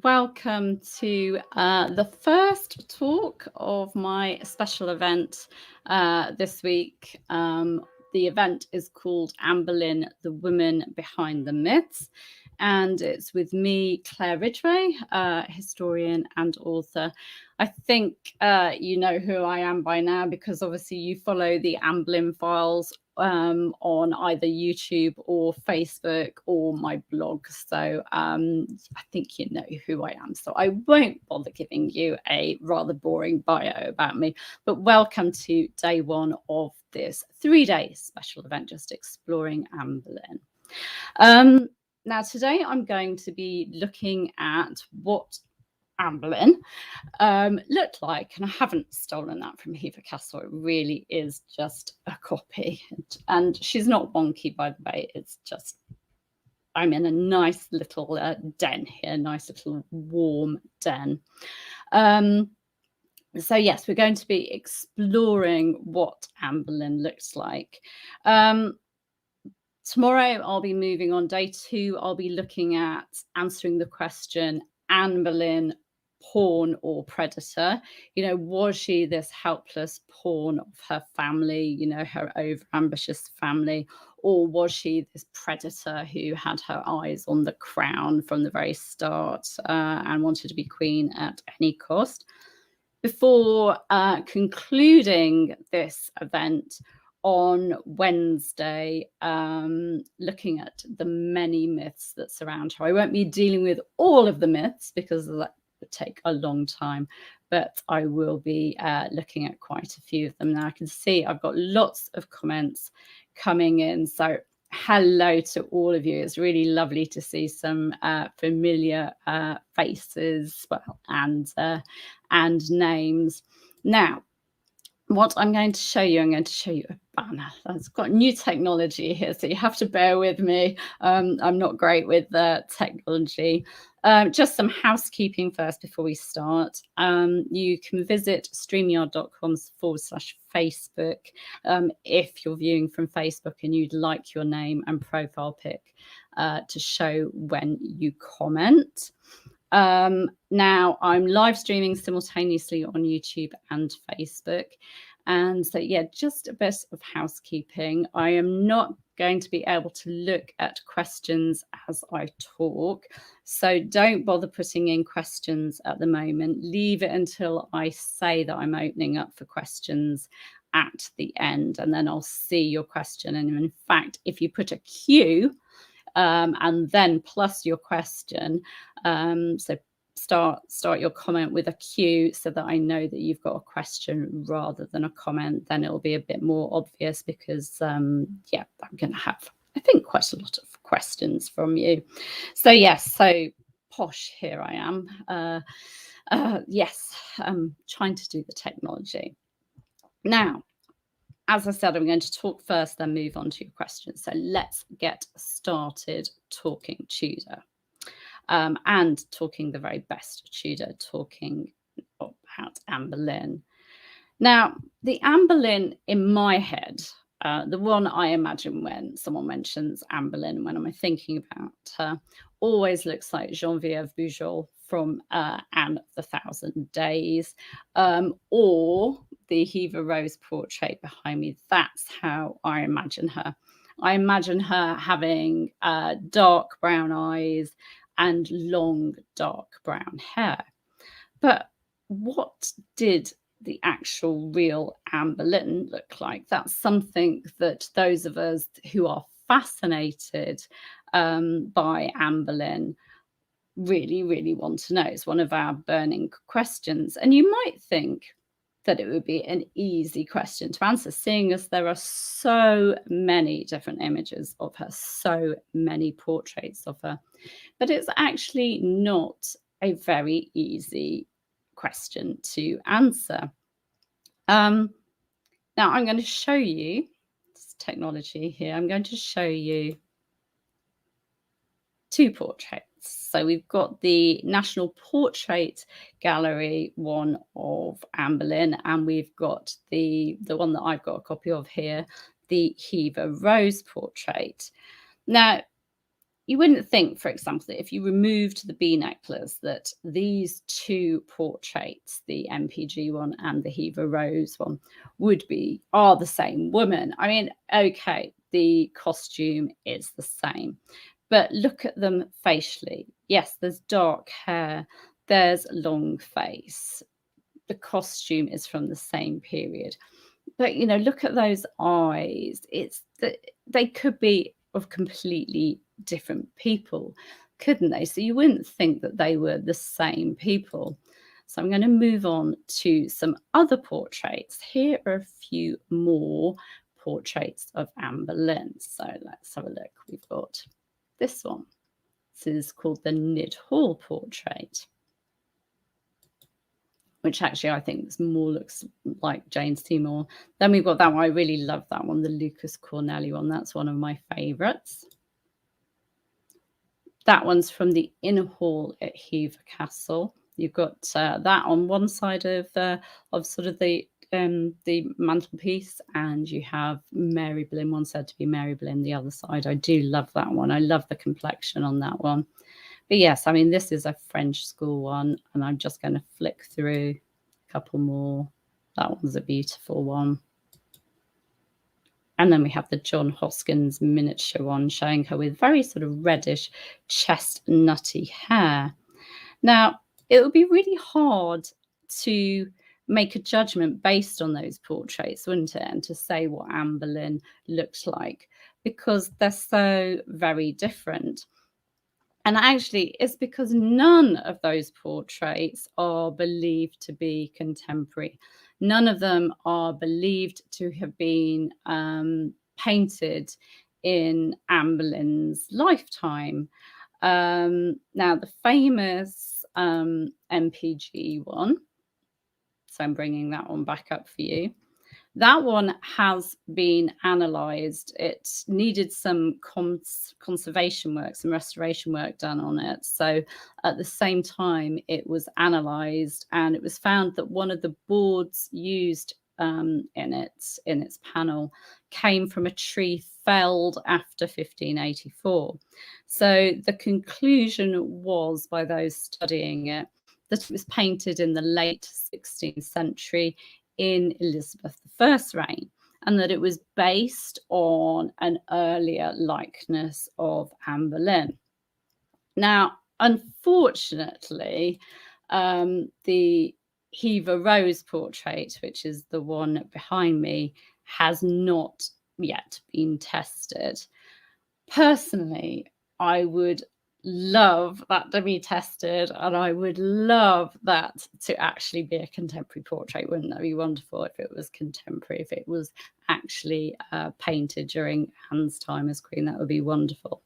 welcome to the first talk of my special event this week. The event is called Amberlynn, the Woman Behind the Myths, and it's with me, Claire Ridgway, historian and author. I think you know who I am by now because obviously you follow the Amberlynn files on either YouTube or Facebook or my blog. So I think you know who I am. So I won't bother giving you a rather boring bio about me, but welcome to day one of this 3-day special event, just exploring Amberlynn. Now, today I'm going to be looking at what Amberlynn looked like, and I haven't stolen that from Hever Castle. It really is just a copy, and she's not wonky, by the way. It's just I'm in a nice little den here, nice little warm den. So yes, we're going to be exploring what Amberlynn looks like. Tomorrow I'll be moving on. Day 2, I'll be looking at answering the question, Amberlynn, pawn or predator? You know, was she this helpless pawn of her family, you know, her over-ambitious family, or was she this predator who had her eyes on the crown from the very start and wanted to be queen at any cost? Before concluding this event on Wednesday, looking at the many myths that surround her. I won't be dealing with all of the myths because that would take a long time, but I will be looking at quite a few of them. Now I can see I've got lots of comments coming in, so hello to all of you. It's really lovely to see some familiar faces, well, and names. Now, what I'm going to show you a banner. I've got new technology here, so you have to bear with me. I'm not great with technology. Just some housekeeping first before we start. You can visit streamyard.com/Facebook if you're viewing from Facebook and you'd like your name and profile pic to show when you comment. Now I'm live streaming simultaneously on YouTube and Facebook. And so, yeah, just a bit of housekeeping. I am not going to be able to look at questions as I talk. So don't bother putting in questions at the moment. Leave it until I say that I'm opening up for questions at the end, and then I'll see your question. And in fact, if you put a Q, and then plus your question, so start your comment with a Q so that I know that you've got a question rather than a comment. Then it'll be a bit more obvious because yeah, I'm going to have, I think, quite a lot of questions from you. So yes, so posh, here I am. Yes, I'm trying to do the technology now. As I said, I'm going to talk first, then move on to your questions. So let's get started talking Tudor and talking the very best Tudor, talking about Amberlynn. Now, the Amberlynn in my head, the one I imagine when someone mentions Amberlynn, when I'm thinking about her, always looks like Geneviève Bujold from Anne of the Thousand Days, or the Hever Rose portrait behind me. That's how I imagine her. I imagine her having dark brown eyes and long dark brown hair. But what did the actual real Amberlynn look like? That's something that those of us who are fascinated by Amberlynn really want to know. It's one of our burning questions. And you might think that it would be an easy question to answer, seeing as there are so many different images of her, so many portraits of her. But it's actually not a very easy question to answer. Now I'm going to show you this technology here. I'm going to show you 2 portraits. So we've got the National Portrait Gallery one of Amberlynn, and we've got the one that I've got a copy of here, the Hever Rose portrait. Now, you wouldn't think, for example, that if you removed the bee necklace, that these two portraits, the MPG one and the Hever Rose one, are the same woman. I mean, okay, the costume is the same, but look at them facially. Yes, there's dark hair, there's long face. The costume is from the same period. But, you know, look at those eyes. They could be of completely different people, couldn't they? So you wouldn't think that they were the same people. So I'm going to move on to some other portraits. Here are a few more portraits of Amberlynn. So let's have a look. We've got this one. This is called the Nid Hall portrait, which actually I think looks like Jane Seymour. Then we've got that one. I really love that one, the Lucas Corneli one. That's one of my favourites. That one's from the Inner Hall at Hever Castle. You've got that on one side of sort of the mantelpiece, and you have Mary Boleyn, one said to be Mary Boleyn, the other side. I do love that one. I love the complexion on that one. But yes, I mean, this is a French school one, and I'm just going to flick through a couple more. That one's a beautiful one. And then we have the John Hoskins miniature one, showing her with very sort of reddish chestnutty hair. Now, it would be really hard to make a judgment based on those portraits, wouldn't it? And to say what Anne Boleyn looked like, because they're so very different. And actually, it's because none of those portraits are believed to be contemporary. None of them are believed to have been painted in Anne Boleyn's lifetime. Now, the famous MPG one, so I'm bringing that one back up for you. That one has been analysed. It needed some conservation work, some restoration work done on it. So at the same time, it was analysed, and it was found that one of the boards used in its panel came from a tree felled after 1584. So the conclusion was, by those studying it, that it was painted in the late 16th century in Elizabeth I's reign, and that it was based on an earlier likeness of Anne Boleyn. Now, unfortunately, the Hever Rose portrait, which is the one behind me, has not yet been tested. Personally, I would love that to be tested, and I would love that to actually be a contemporary portrait. Wouldn't that be wonderful if it was contemporary, if it was actually painted during Anne's time as queen? That would be wonderful.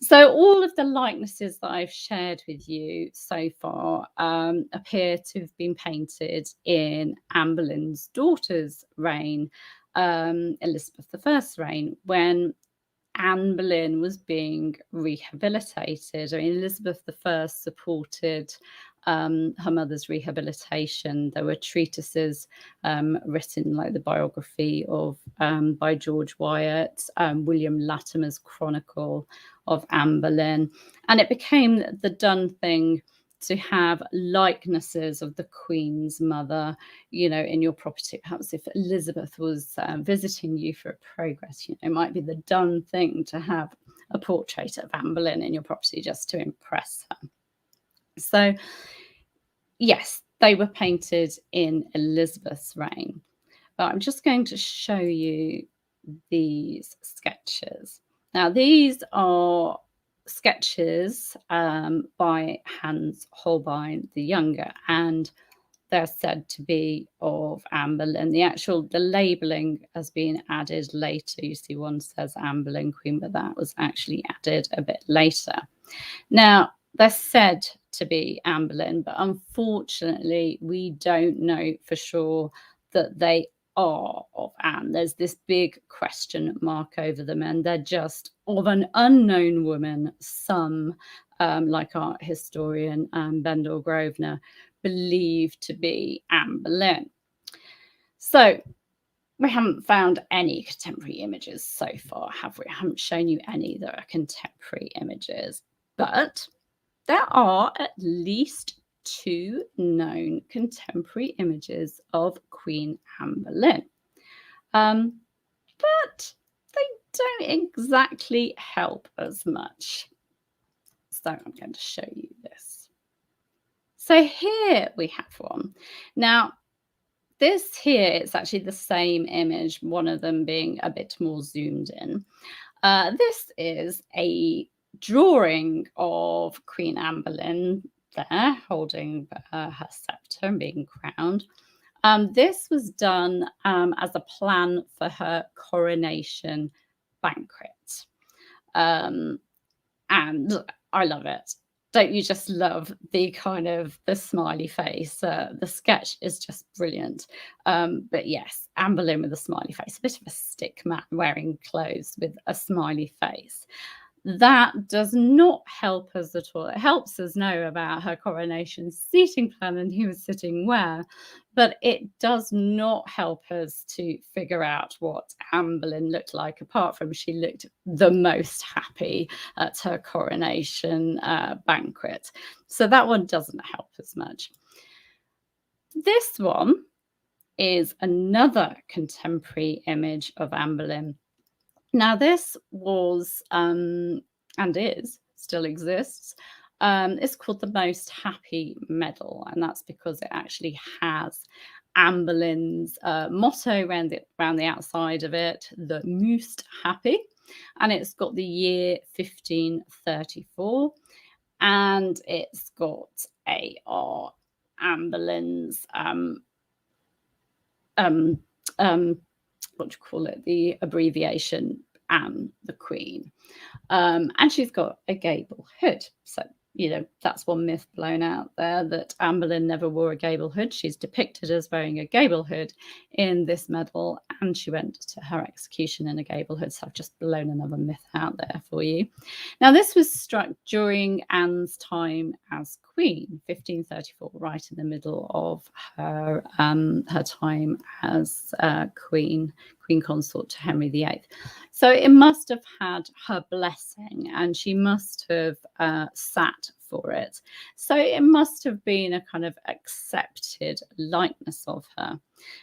So all of the likenesses that I've shared with you so far appear to have been painted in Anne Boleyn's daughter's reign, Elizabeth I's reign, when Anne Boleyn was being rehabilitated. I mean, Elizabeth I supported her mother's rehabilitation. There were treatises written, like the biography of by George Wyatt, William Latimer's Chronicle of Anne Boleyn, and it became the done thing to have likenesses of the Queen's mother, you know, in your property. Perhaps if Elizabeth was visiting you for a progress, you know, it might be the done thing to have a portrait of Anne Boleyn in your property just to impress her. So, yes, they were painted in Elizabeth's reign. But I'm just going to show you these sketches. Now, these are sketches by Hans Holbein the Younger, and they're said to be of Anne Boleyn. The labelling has been added later. You see, one says Anne Boleyn Queen, but that was actually added a bit later. Now, they're said to be Anne Boleyn, but unfortunately, we don't know for sure that they are of Anne. There's this big question mark over them, and they're just of an unknown woman. Some, like art historian Bendel Grosvenor, believe to be Anne Boleyn. So we haven't found any contemporary images so far, have we? I haven't shown you any that are contemporary images, but there are at least 2 known contemporary images of Queen Amberlynn. But they don't exactly help as much. So I'm going to show you this. So here we have one. Now, this here, it's actually the same image, one of them being a bit more zoomed in. This is a drawing of Queen Amberlynn there, holding her scepter and being crowned. This was done as a plan for her coronation banquet. And I love it. Don't you just love the kind of the smiley face? The sketch is just brilliant. But yes, Amberlynn with a smiley face, a bit of a stick man wearing clothes with a smiley face. That does not help us at all. It helps us know about her coronation seating plan and who was sitting where, but it does not help us to figure out what Amberlynn looked like, apart from she looked the most happy at her coronation banquet. So that one doesn't help as much. This one is another contemporary image of Amberlynn. Now, this was and still exists. It's called the Most Happy Medal, and that's because it actually has Amberlynn's motto around the outside of it, the Most Happy, and it's got the year 1534, and it's got A.R. Amberlynn's what do you call it? The abbreviation Anne, the Queen. And she's got a gable hood. So, you know, that's one myth blown out there, that Amberlynn never wore a gable hood. She's depicted as wearing a gable hood in this medal, and she went to her execution in a gable hood. So I've just blown another myth out there for you. Now, this was struck during Anne's time as Queen, 1534, right in the middle of her time as Queen consort to Henry VIII. So it must have had her blessing, and she must have sat for it. So it must have been a kind of accepted likeness of her.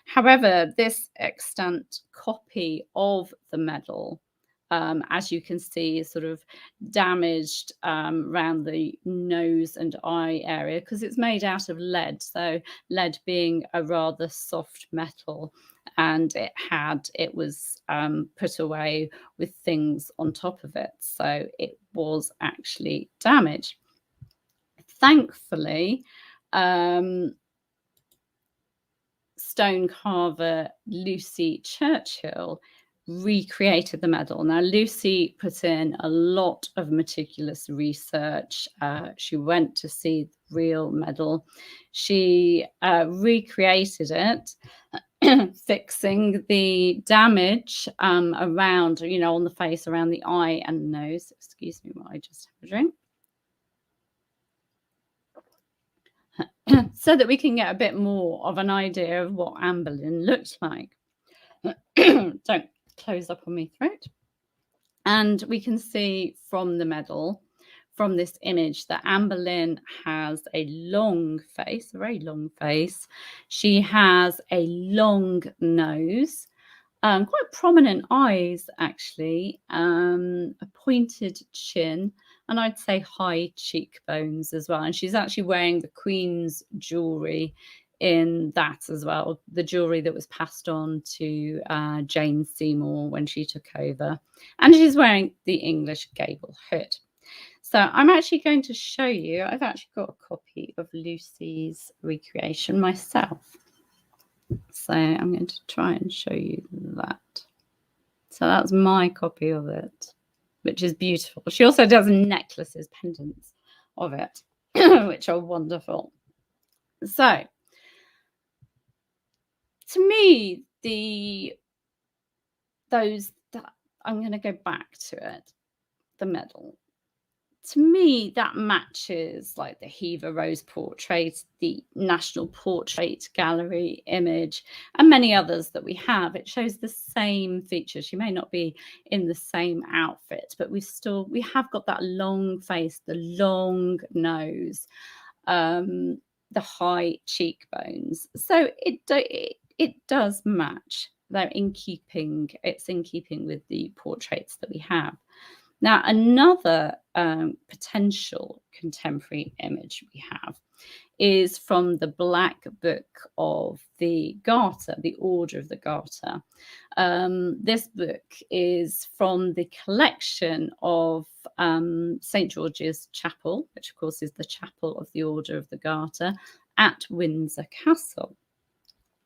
However, this extant copy of the medal, as you can see, is sort of damaged around the nose and eye area, because it's made out of lead. So lead being a rather soft metal, and it was put away with things on top of it. So it was actually damaged. Thankfully, stone carver Lucy Churchill recreated the medal. Now, Lucy put in a lot of meticulous research. She went to see the real medal. She recreated it, fixing the damage around, you know, on the face, around the eye and nose. Excuse me while I just have a drink. So that we can get a bit more of an idea of what Amberlynn looked like. Don't close up on my throat. And we can see from the medal, from this image, that Amberlynn has a long face, a very long face. She has a long nose, quite prominent eyes, actually, a pointed chin, and I'd say high cheekbones as well. And she's actually wearing the Queen's jewellery in that as well, the jewellery that was passed on to Jane Seymour when she took over. And she's wearing the English gable hood. So I'm actually going to show you, I've actually got a copy of Lucy's recreation myself. So I'm going to try and show you that. So that's my copy of it, which is beautiful. She also does necklaces, pendants of it, which are wonderful. So to me, I'm going to go back to it, the medal. to me, that matches like the Hever Rose portrait, the National Portrait Gallery image, and many others that we have. It shows the same features. She may not be in the same outfit, but we have got that long face, the long nose, the high cheekbones. So it does match. They're in keeping. It's in keeping with the portraits that we have. Now, another potential contemporary image we have is from the Black Book of the Garter, the Order of the Garter. This book is from the collection of St. George's Chapel, which of course is the chapel of the Order of the Garter at Windsor Castle.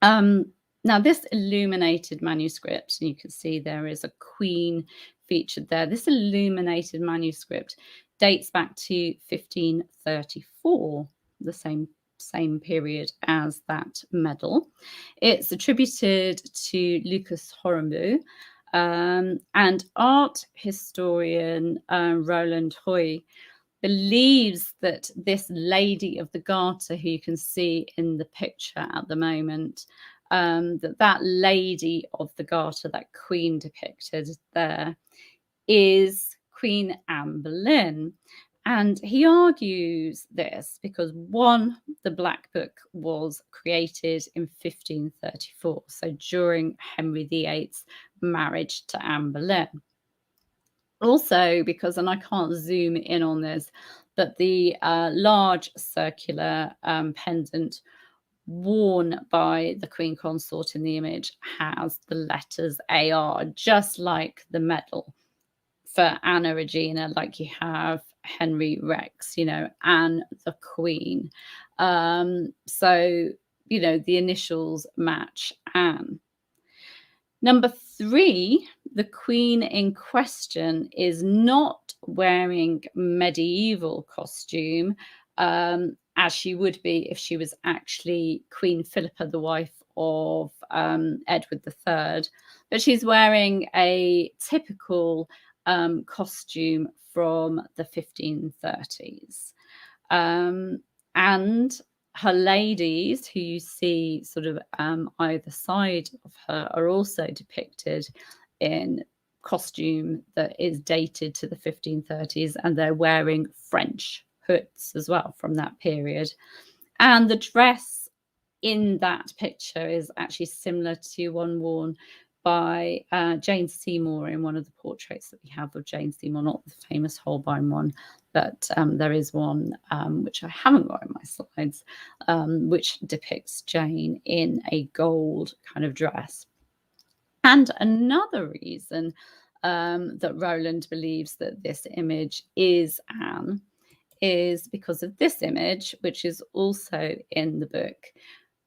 Now, this illuminated manuscript, and you can see there is a queen featured there. This illuminated manuscript dates back to 1534, the same period as that medal. It's attributed to Lucas Horembu, and art historian Roland Hoy believes that this Lady of the Garter, who you can see in the picture at the moment, that Lady of the Garter, that queen depicted there, is Queen Anne Boleyn. And he argues this because, one, the Black Book was created in 1534, so during Henry VIII's marriage to Anne Boleyn. Also because, and I can't zoom in on this, but the large circular pendant worn by the Queen Consort in the image has the letters AR, just like the medal for Anna Regina, like you have Henry Rex, Anne the Queen. So, the initials match Anne. Number 3, the queen in question is not wearing medieval costume, as she would be if she was actually Queen Philippa, the wife of Edward III. But she's wearing a typical costume from the 1530s. And her ladies, who you see sort of either side of her, are also depicted in costume that is dated to the 1530s, and they're wearing French hoods as well from that period. And the dress in that picture is actually similar to one worn by Jane Seymour in one of the portraits that we have of Jane Seymour, not the famous Holbein one, but there is one which I haven't got in my slides, which depicts Jane in a gold kind of dress. And another reason that Roland believes that this image is Anne is because of this image, which is also in the book,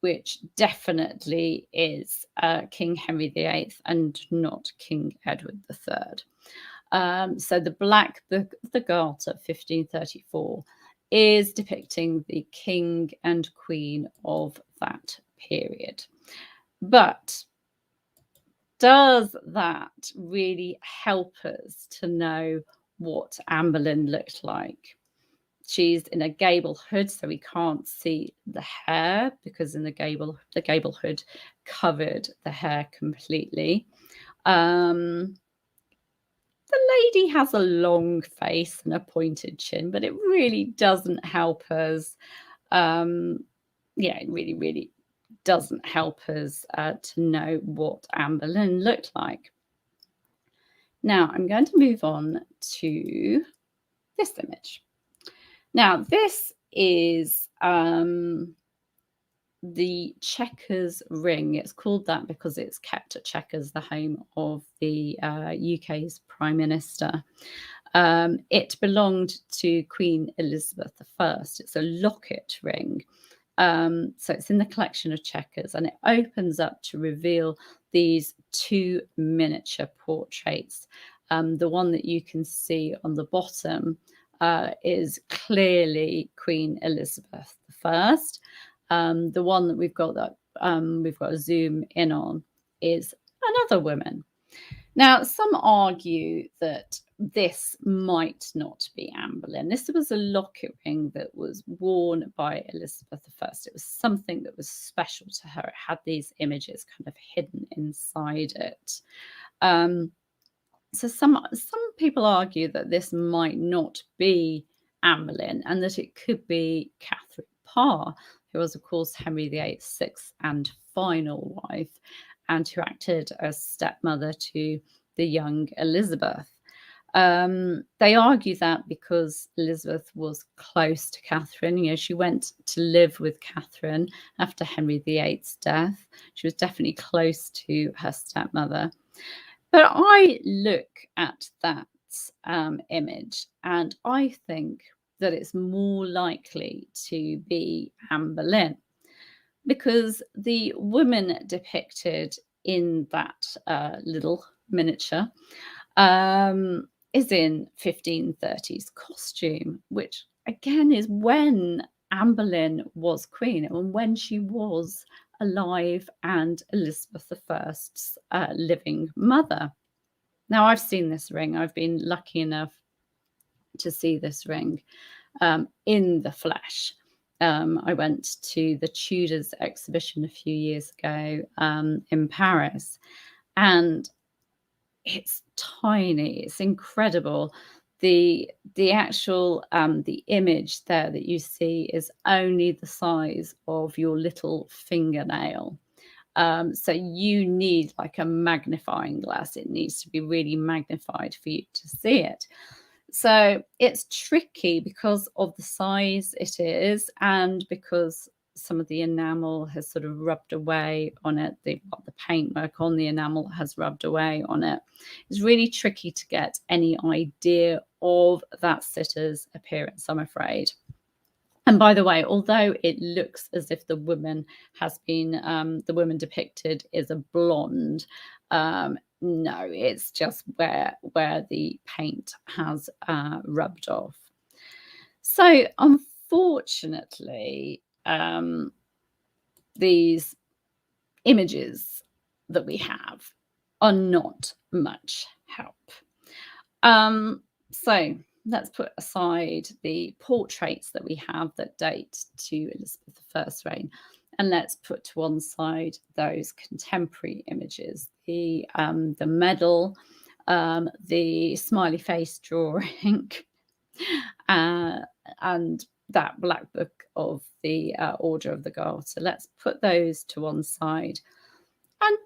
which definitely is King Henry VIII and not King Edward III. So the Black Book of the Garter, 1534, is depicting the king and queen of that period. But does that really help us to know what Anne Boleyn looked like? She's in a gable hood, so we can't see the hair because in the gable hood covered the hair completely. The lady has a long face and a pointed chin, but it really doesn't help us. It really doesn't help us to know what Anne Boleyn looked like. Now I'm going to move on to this image. Now, this is the Chequers ring. It's called that because it's kept at Chequers, the home of the UK's Prime Minister. It belonged to Queen Elizabeth I. It's a locket ring. So it's in the collection of Chequers, and it opens up to reveal these 2 miniature portraits. The one that you can see on the bottom is clearly Queen Elizabeth I. The one that we've got to zoom in on is another woman. Now, some argue that this might not be Amberlynn. This was a locket ring that was worn by Elizabeth I. It was something that was special to her. It had these images kind of hidden inside it. So some people argue that this might not be Amberlynn and that it could be Catherine Parr, who was, of course, Henry VIII's sixth and final wife, and who acted as stepmother to the young Elizabeth. They argue that because Elizabeth was close to Catherine, she went to live with Catherine after Henry VIII's death. She was definitely close to her stepmother. But I look at that image and I think that it's more likely to be Amberlynn, because the woman depicted in that little miniature is in 1530s costume, which again is when Amberlynn was queen and when she was alive and Elizabeth I's living mother. Now, I've seen this ring. I've been lucky enough to see this ring in the flesh. I went to the Tudors exhibition a few years ago in Paris, and it's tiny. It's incredible. The actual the image there that you see is only the size of your little fingernail. So you need like a magnifying glass. It needs to be really magnified for you to see it. So it's tricky because of the size it is, and because some of the enamel has sort of rubbed away on it. The paintwork on the enamel has rubbed away on it. It's really tricky to get any idea of that sitter's appearance, I'm afraid. And by the way, although it looks as if the woman has been, the woman depicted is a blonde, no, it's just where the paint has rubbed off. So unfortunately, these images that we have are not much help. So let's put aside the portraits that we have that date to Elizabeth I's reign, and let's put to one side those contemporary images, the medal, the smiley face drawing, and that black book of the Order of the Garter. Let's put those to one side, and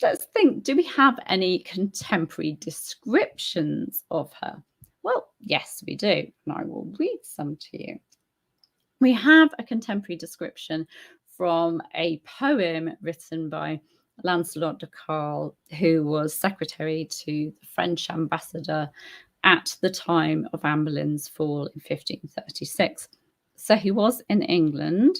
let's think, do we have any contemporary descriptions of her? Well, yes, we do, and I will read some to you. We have a contemporary description from a poem written by Lancelot de Carl, who was secretary to the French ambassador at the time of Amberlynn's fall in 1536. So he was in England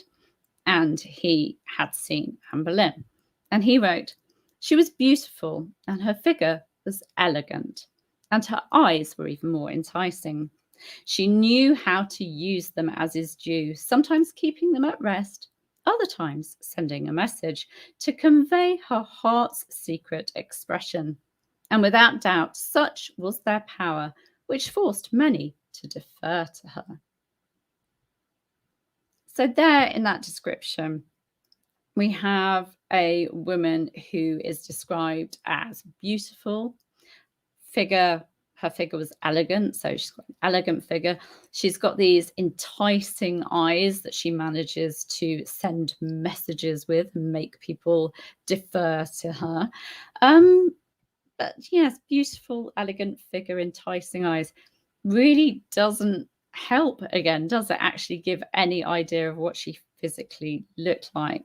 and he had seen Amberlynn. And he wrote, "She was beautiful and her figure was elegant, and her eyes were even more enticing. She knew how to use them as is due, sometimes keeping them at rest, other times sending a message to convey her heart's secret expression. And without doubt, such was their power, which forced many to defer to her." So there in that description, we have a woman who is described as beautiful, her figure was elegant, so she's got an elegant figure. She's got these enticing eyes that she manages to send messages with and make people defer to her. But yes, beautiful, elegant figure, enticing eyes really doesn't help again, does it actually give any idea of what she physically looked like?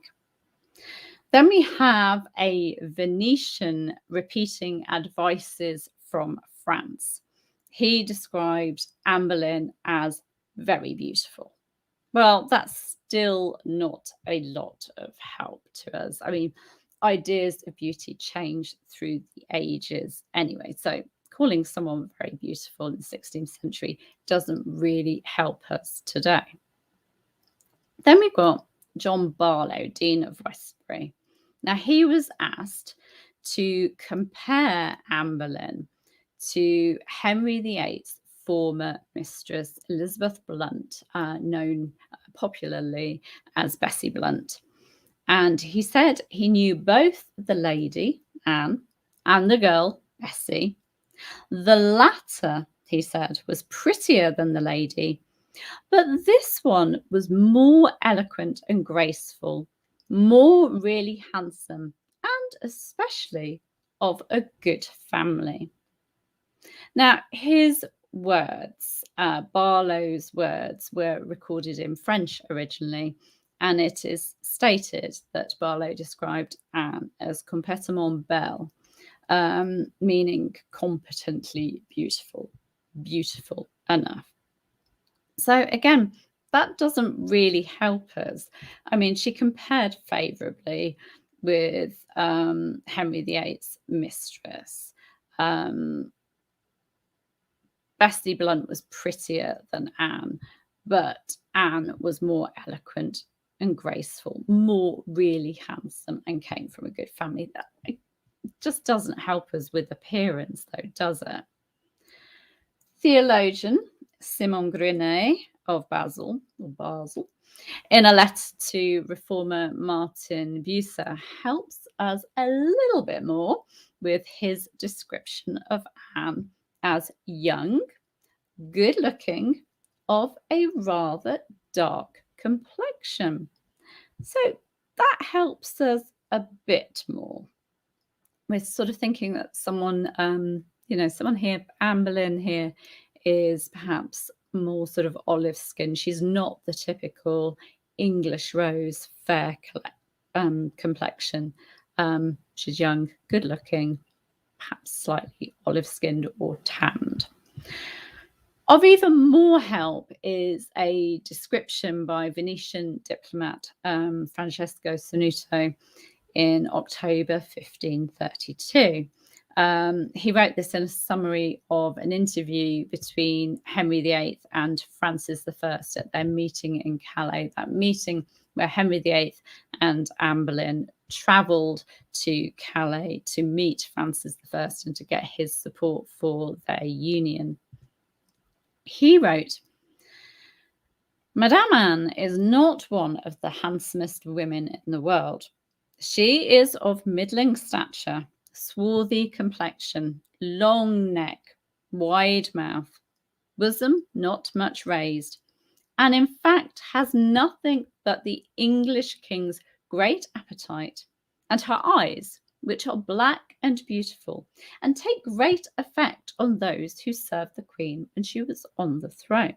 Then we have a Venetian repeating advices from France. He described Amberlynn as very beautiful. Well, that's still not a lot of help to us. I mean, ideas of beauty change through the ages anyway. So calling someone very beautiful in the 16th century doesn't really help us today. Then we've got John Barlow, Dean of Westbury. Now, he was asked to compare Amberlynn to Henry VIII's former mistress, Elizabeth Blunt, known popularly as Bessie Blunt. And he said he knew both the lady, Anne, and the girl, Bessie. The latter, he said, was prettier than the lady, but this one was more eloquent and graceful, more really handsome, and especially of a good family. Now, his words, Barlow's words, were recorded in French originally, and it is stated that Barlow described Anne as complètement belle, meaning competently beautiful, beautiful enough. So again, that doesn't really help us. I mean, she compared favourably with Henry VIII's mistress. Bessie Blunt was prettier than Anne, but Anne was more eloquent and graceful, more really handsome, and came from a good family. That just doesn't help us with appearance, though, does it? Theologian Simon Grenet of Basel, in a letter to reformer Martin Bucer, helps us a little bit more with his description of Anne as young, good-looking, of a rather dark complexion. So that helps us a bit more. We're sort of thinking that someone, someone here, Amberlynn here, is perhaps more sort of olive skin. She's not the typical English rose, fair complexion. She's young, good looking, perhaps slightly olive skinned or tanned. Of even more help is a description by Venetian diplomat Francesco Sanuto in October 1532. He wrote this in a summary of an interview between Henry VIII and Francis I at their meeting in Calais, that meeting where Henry VIII and Amberlynn travelled to Calais to meet Francis I and to get his support for their union. He wrote, "Madame Anne is not one of the handsomest women in the world. She is of middling stature, swarthy complexion, long neck, wide mouth, bosom not much raised, and in fact has nothing but the English king's great appetite, and her eyes, which are black and beautiful, and take great effect on those who served the queen when she was on the throne."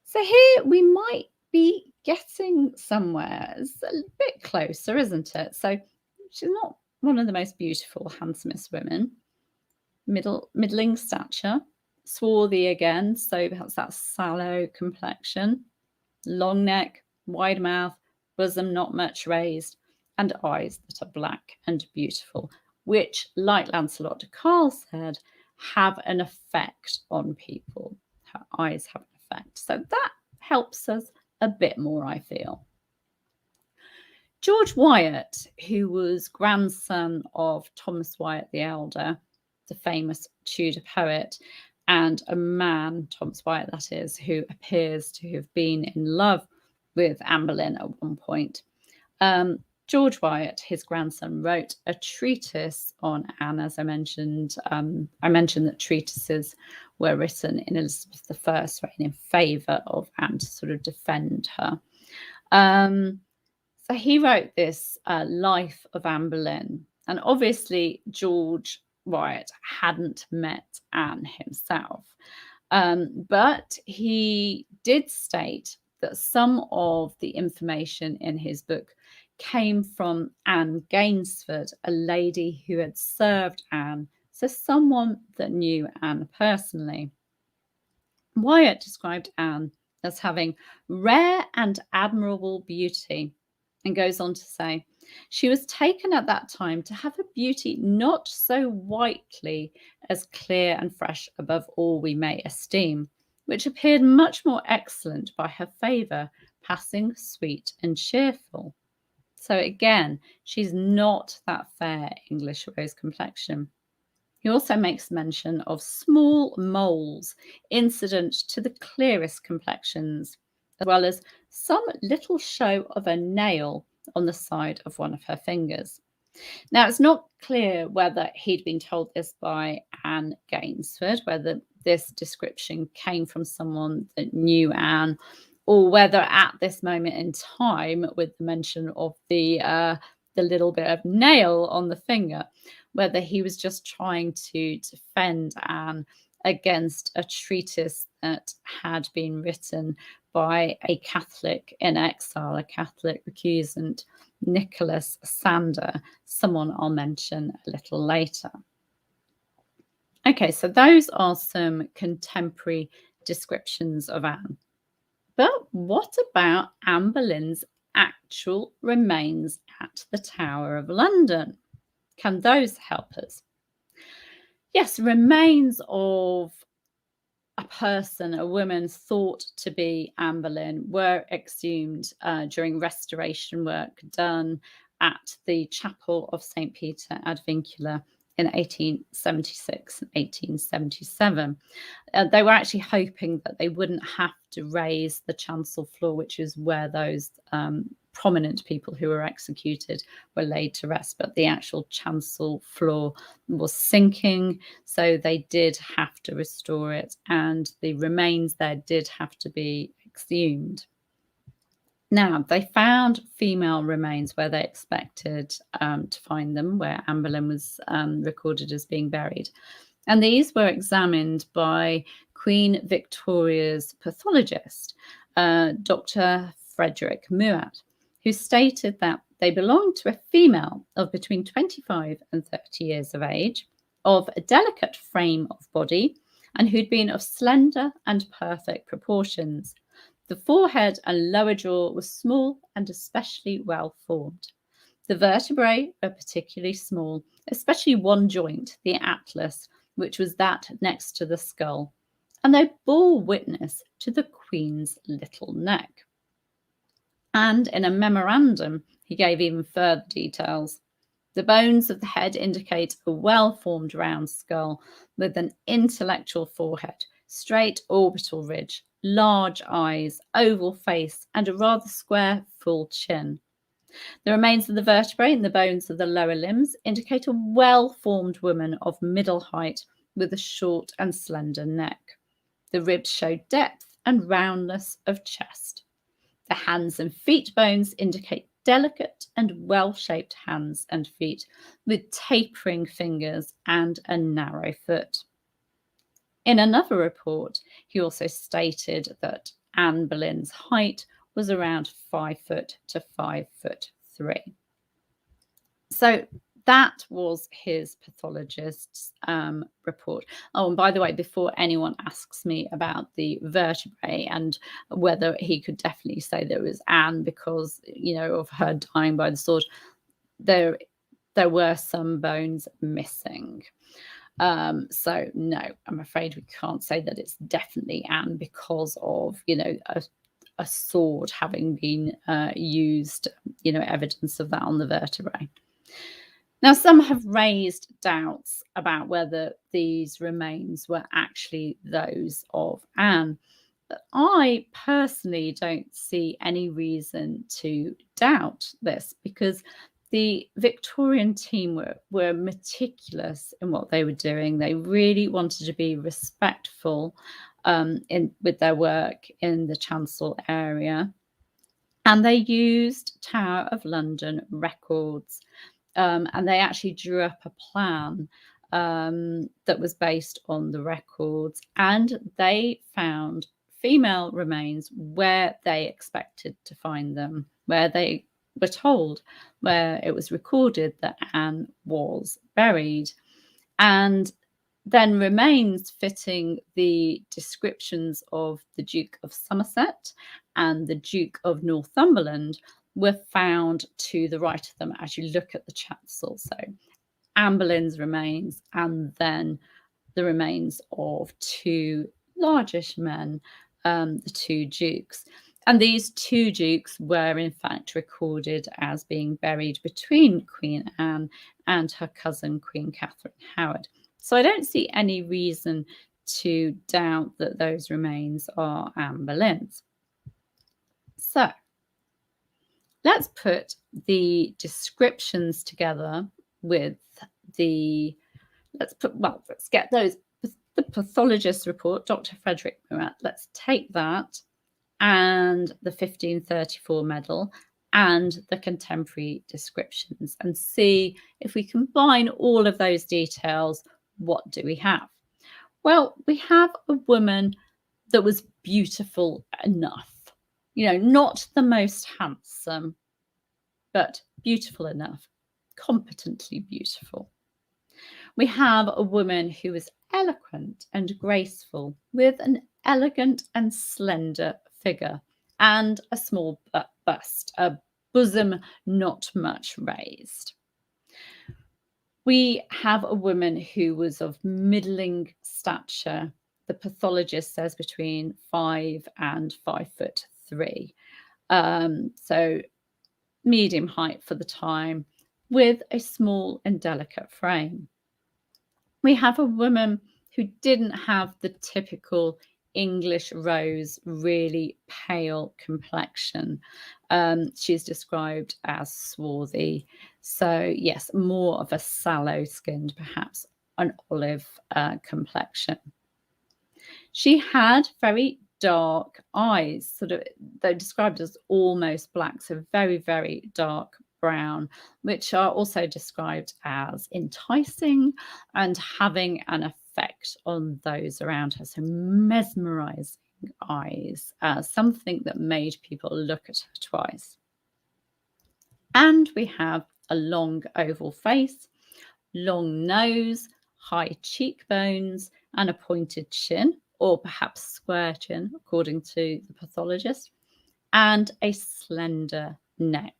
So here we might be getting somewhere. It's a bit closer, isn't it? So she's not one of the most beautiful, handsomest women. Middling stature, swarthy again, so perhaps that sallow complexion, long neck, wide mouth, bosom not much raised, and eyes that are black and beautiful, which, like Lancelot de Carl said, have an effect on people. Her eyes have an effect. So that helps us a bit more, I feel. George Wyatt, who was grandson of Thomas Wyatt the Elder, the famous Tudor poet, and a man, Thomas Wyatt that is, who appears to have been in love with Amberlynn at one point. George Wyatt, his grandson, wrote a treatise on Anne, as I mentioned. I mentioned that treatises were written in Elizabeth I's reign in favour of Anne to sort of defend her. So he wrote this Life of Amberlynn, and obviously George Wyatt hadn't met Anne himself, but he did state that some of the information in his book came from Anne Gainsford, a lady who had served Anne, so someone that knew Anne personally. Wyatt described Anne as having rare and admirable beauty, and goes on to say, she was taken at that time to have a beauty not so whitely as clear and fresh above all we may esteem, which appeared much more excellent by her favour, passing sweet and cheerful. So again, she's not that fair English rose complexion. He also makes mention of small moles incident to the clearest complexions, as well as some little show of a nail on the side of one of her fingers. Now, it's not clear whether he'd been told this by Anne Gainsford, whether this description came from someone that knew Anne, or whether at this moment in time, with the mention of the little bit of nail on the finger, whether he was just trying to defend Anne against a treatise that had been written by a Catholic in exile, a Catholic recusant, Nicholas Sander, someone I'll mention a little later. Okay, so those are some contemporary descriptions of Anne. But what about Anne Boleyn's actual remains at the Tower of London? Can those help us? Yes, remains of a person, a woman thought to be Anne Boleyn, were exhumed during restoration work done at the Chapel of St. Peter ad Vincula in 1876 and 1877. They were actually hoping that they wouldn't have to raise the chancel floor, which is where those prominent people who were executed were laid to rest, but the actual chancel floor was sinking, so they did have to restore it, and the remains there did have to be exhumed. Now, they found female remains where they expected to find them, where Amberlynn was recorded as being buried. And these were examined by Queen Victoria's pathologist, Dr. Frederick Muat, who stated that they belonged to a female of between 25 and 30 years of age, of a delicate frame of body, and who'd been of slender and perfect proportions. The forehead and lower jaw were small and especially well formed. The vertebrae were particularly small, especially one joint, the atlas, which was that next to the skull, and they bore witness to the Queen's little neck. And in a memorandum, he gave even further details. The bones of the head indicate a well-formed round skull with an intellectual forehead, straight orbital ridge, large eyes, oval face, and a rather square, full chin. The remains of the vertebrae and the bones of the lower limbs indicate a well-formed woman of middle height with a short and slender neck. The ribs show depth and roundness of chest. The hands and feet bones indicate delicate and well-shaped hands and feet with tapering fingers and a narrow foot. In another report, he also stated that Anne Boleyn's height was around 5 foot to 5'3". So that was his pathologist's report. Oh, and by the way, before anyone asks me about the vertebrae and whether he could definitely say that it was Anne because, of her dying by the sword, there were some bones missing. So no, I'm afraid we can't say that it's definitely Anne because of, a sword having been used, evidence of that on the vertebrae. Now, some have raised doubts about whether these remains were actually those of Anne, but I personally don't see any reason to doubt this because the Victorian team were meticulous in what they were doing. They really wanted to be respectful with their work in the chancel area, and they used Tower of London records. And they actually drew up a plan that was based on the records, and they found female remains where they expected to find them, where they were told, where it was recorded that Anne was buried. And then remains fitting the descriptions of the Duke of Somerset and the Duke of Northumberland were found to the right of them as you look at the chancel. So Anne Boleyn's remains and then the remains of two largish men, the two dukes. And these two dukes were in fact recorded as being buried between Queen Anne and her cousin Queen Catherine Howard. So I don't see any reason to doubt that those remains are Anne Boleyn's. So let's put the descriptions together with the, let's get those, the pathologist's report, Dr. Frederick Murat, let's take that and the 1534 medal and the contemporary descriptions and see if we combine all of those details, what do we have? Well, we have a woman that was beautiful enough, you know, not the most handsome, but beautiful enough, competently beautiful. We have a woman who was eloquent and graceful, with an elegant and slender figure and a small bust, a bosom not much raised. We have a woman who was of middling stature. The pathologist says between 5 and 5'3". So medium height for the time, with a small and delicate frame. We have a woman who didn't have the typical English rose, really pale complexion. She's described as swarthy. So yes, more of a sallow-skinned, perhaps an olive complexion. She had very dark eyes, sort of, they're described as almost black, so very, very dark brown, which are also described as enticing and having an effect on those around her. So mesmerizing eyes, something that made people look at her twice. And we have a long oval face, long nose, high cheekbones, and a pointed chin, or perhaps square chin, according to the pathologist, and a slender neck.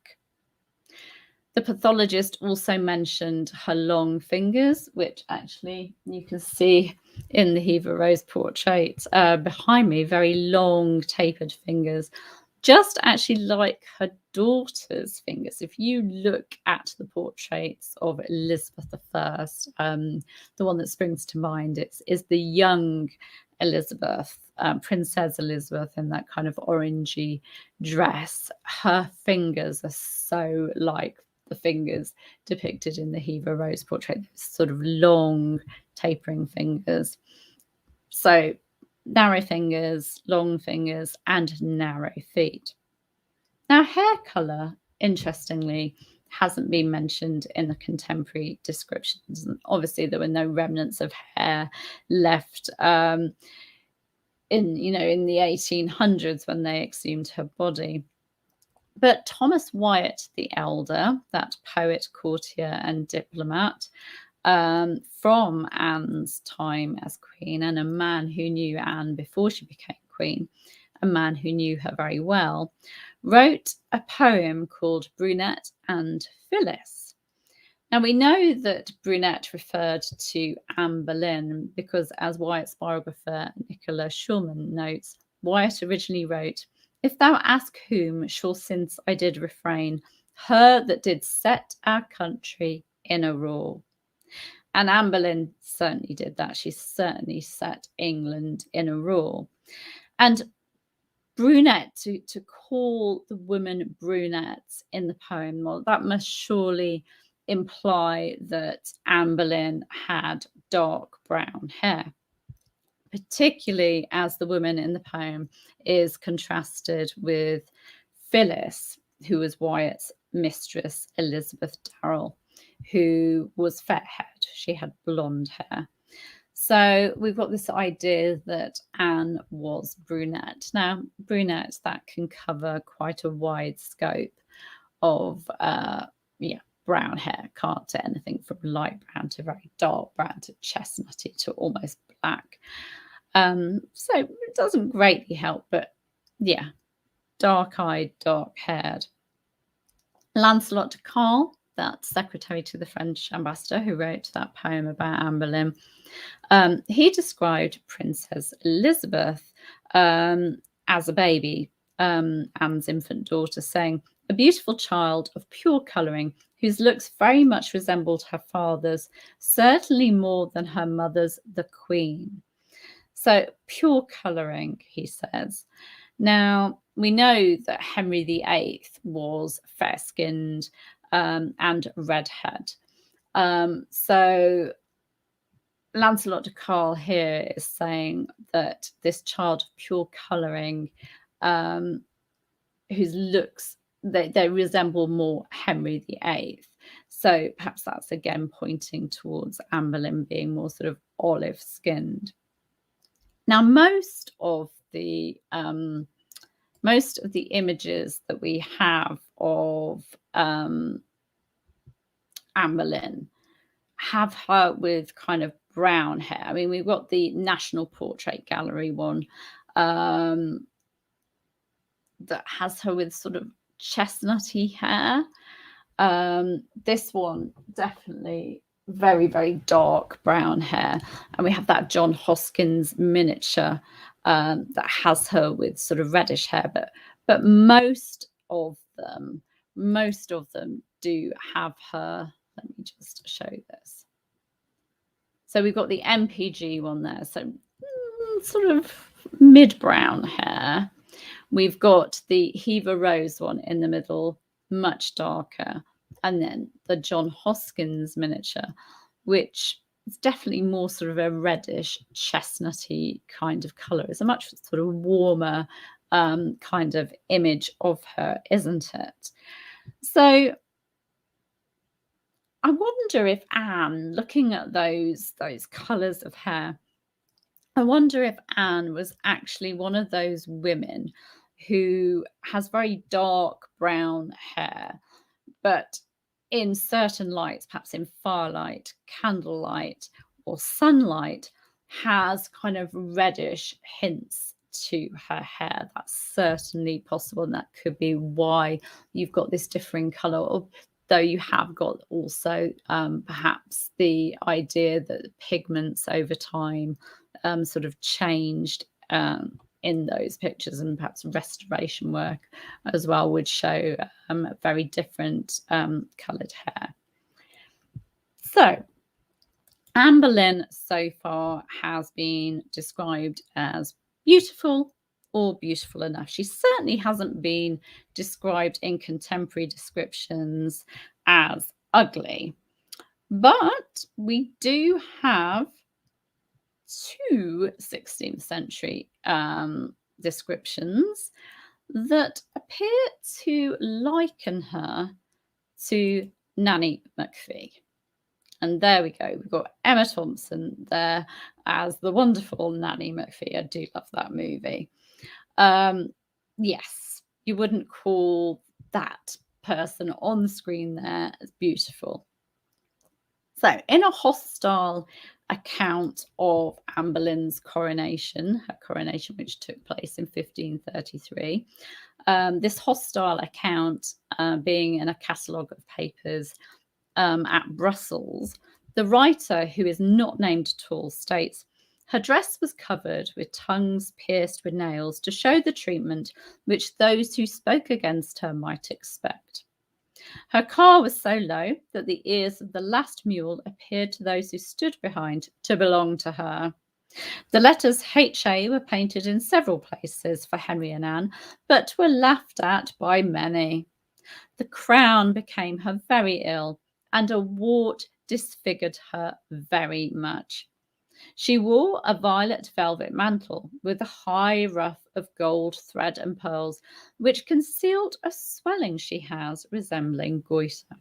The pathologist also mentioned her long fingers, which actually you can see in the Hever Rose portrait behind me, very long tapered fingers, just actually like her daughter's fingers. If you look at the portraits of Elizabeth I, the one that springs to mind is the young Elizabeth, Princess Elizabeth, in that kind of orangey dress. Her fingers are so like the fingers depicted in the Hever Rose portrait, sort of long tapering fingers. So narrow fingers, long fingers, and narrow feet. Now, hair colour, interestingly, hasn't been mentioned in the contemporary descriptions. And obviously, there were no remnants of hair left in the 1800s when they exhumed her body. But Thomas Wyatt the Elder, that poet, courtier, and diplomat, from Anne's time as queen, and a man who knew Anne before she became queen, a man who knew her very well, wrote a poem called Brunette and Phyllis. Now, we know that Brunette referred to Anne Boleyn because, as Wyatt's biographer Nicola Schulman notes, Wyatt originally wrote, "If thou ask whom, sure since I did refrain, her that did set our country in a roar." And Anne Boleyn certainly did that. She certainly set England in a roar. And brunette, to call the woman brunette in the poem, well, that must surely imply that Anne Boleyn had dark brown hair, particularly as the woman in the poem is contrasted with Phyllis, who was Wyatt's mistress, Elizabeth Darrell, who was fair-haired. She had blonde hair. So we've got this idea that Anne was brunette. Now, brunette, that can cover quite a wide scope of brown hair. Can't say anything from light brown to very dark brown to chestnutty to almost black. So it doesn't greatly help, but yeah, dark-eyed, dark-haired. Lancelot de Caen, that secretary to the French ambassador who wrote that poem about Anne Boleyn, he described Princess Elizabeth as a baby, Anne's infant daughter, saying, "A beautiful child of pure colouring whose looks very much resembled her father's, certainly more than her mother's, the Queen. So pure colouring, he says. Now, we know that Henry VIII was fair-skinned and redhead. So Lancelot de Carl here is saying that this child of pure colouring, whose looks, they resemble more Henry VIII. So perhaps that's again pointing towards Amberlynn being more sort of olive-skinned. Now, most of the images that we have of Amberlynn have her with kind of brown hair. I mean, we've got the National Portrait Gallery one that has her with sort of chestnutty hair. This one definitely very, very dark brown hair. And we have that John Hoskins miniature that has her with sort of reddish hair, but most of them do have her. Let me just show this. So we've got the MPG one there, so sort of mid-brown hair. We've got the Hever Rose one in the middle, much darker. And then the John Hoskins miniature, which is definitely more sort of a reddish, chestnutty kind of colour. It's a much sort of warmer kind of image of her, isn't it? So I wonder if Anne, looking at those colours of hair, I wonder if Anne was actually one of those women who has very dark brown hair, but in certain lights, perhaps in firelight, candlelight, or sunlight, has kind of reddish hints to her hair. That's certainly possible, and that could be why you've got this differing colour. Though you have got also perhaps the idea that pigments over time sort of changed in those pictures, and perhaps restoration work as well would show very different coloured hair. So Amberlynn so far has been described as beautiful or beautiful enough. She certainly hasn't been described in contemporary descriptions as ugly, but we do have two 16th century descriptions that appear to liken her to Nanny McPhee. And there we go. We've got Emma Thompson there as the wonderful Nanny McPhee. I do love that movie. Yes, you wouldn't call that person on screen there as beautiful. So in a hostile account of Amberlynn's coronation, her coronation which took place in 1533, this hostile account being in a catalogue of papers at Brussels, the writer, who is not named at all, states, "Her dress was covered with tongues pierced with nails to show the treatment which those who spoke against her might expect. Her car was so low that the ears of the last mule appeared to those who stood behind to belong to her. The letters HA were painted in several places for Henry and Anne, but were laughed at by many. The crown became her very ill, and a wart disfigured her very much. She wore a violet velvet mantle with a high ruff of gold thread and pearls, which concealed a swelling she has resembling goiter."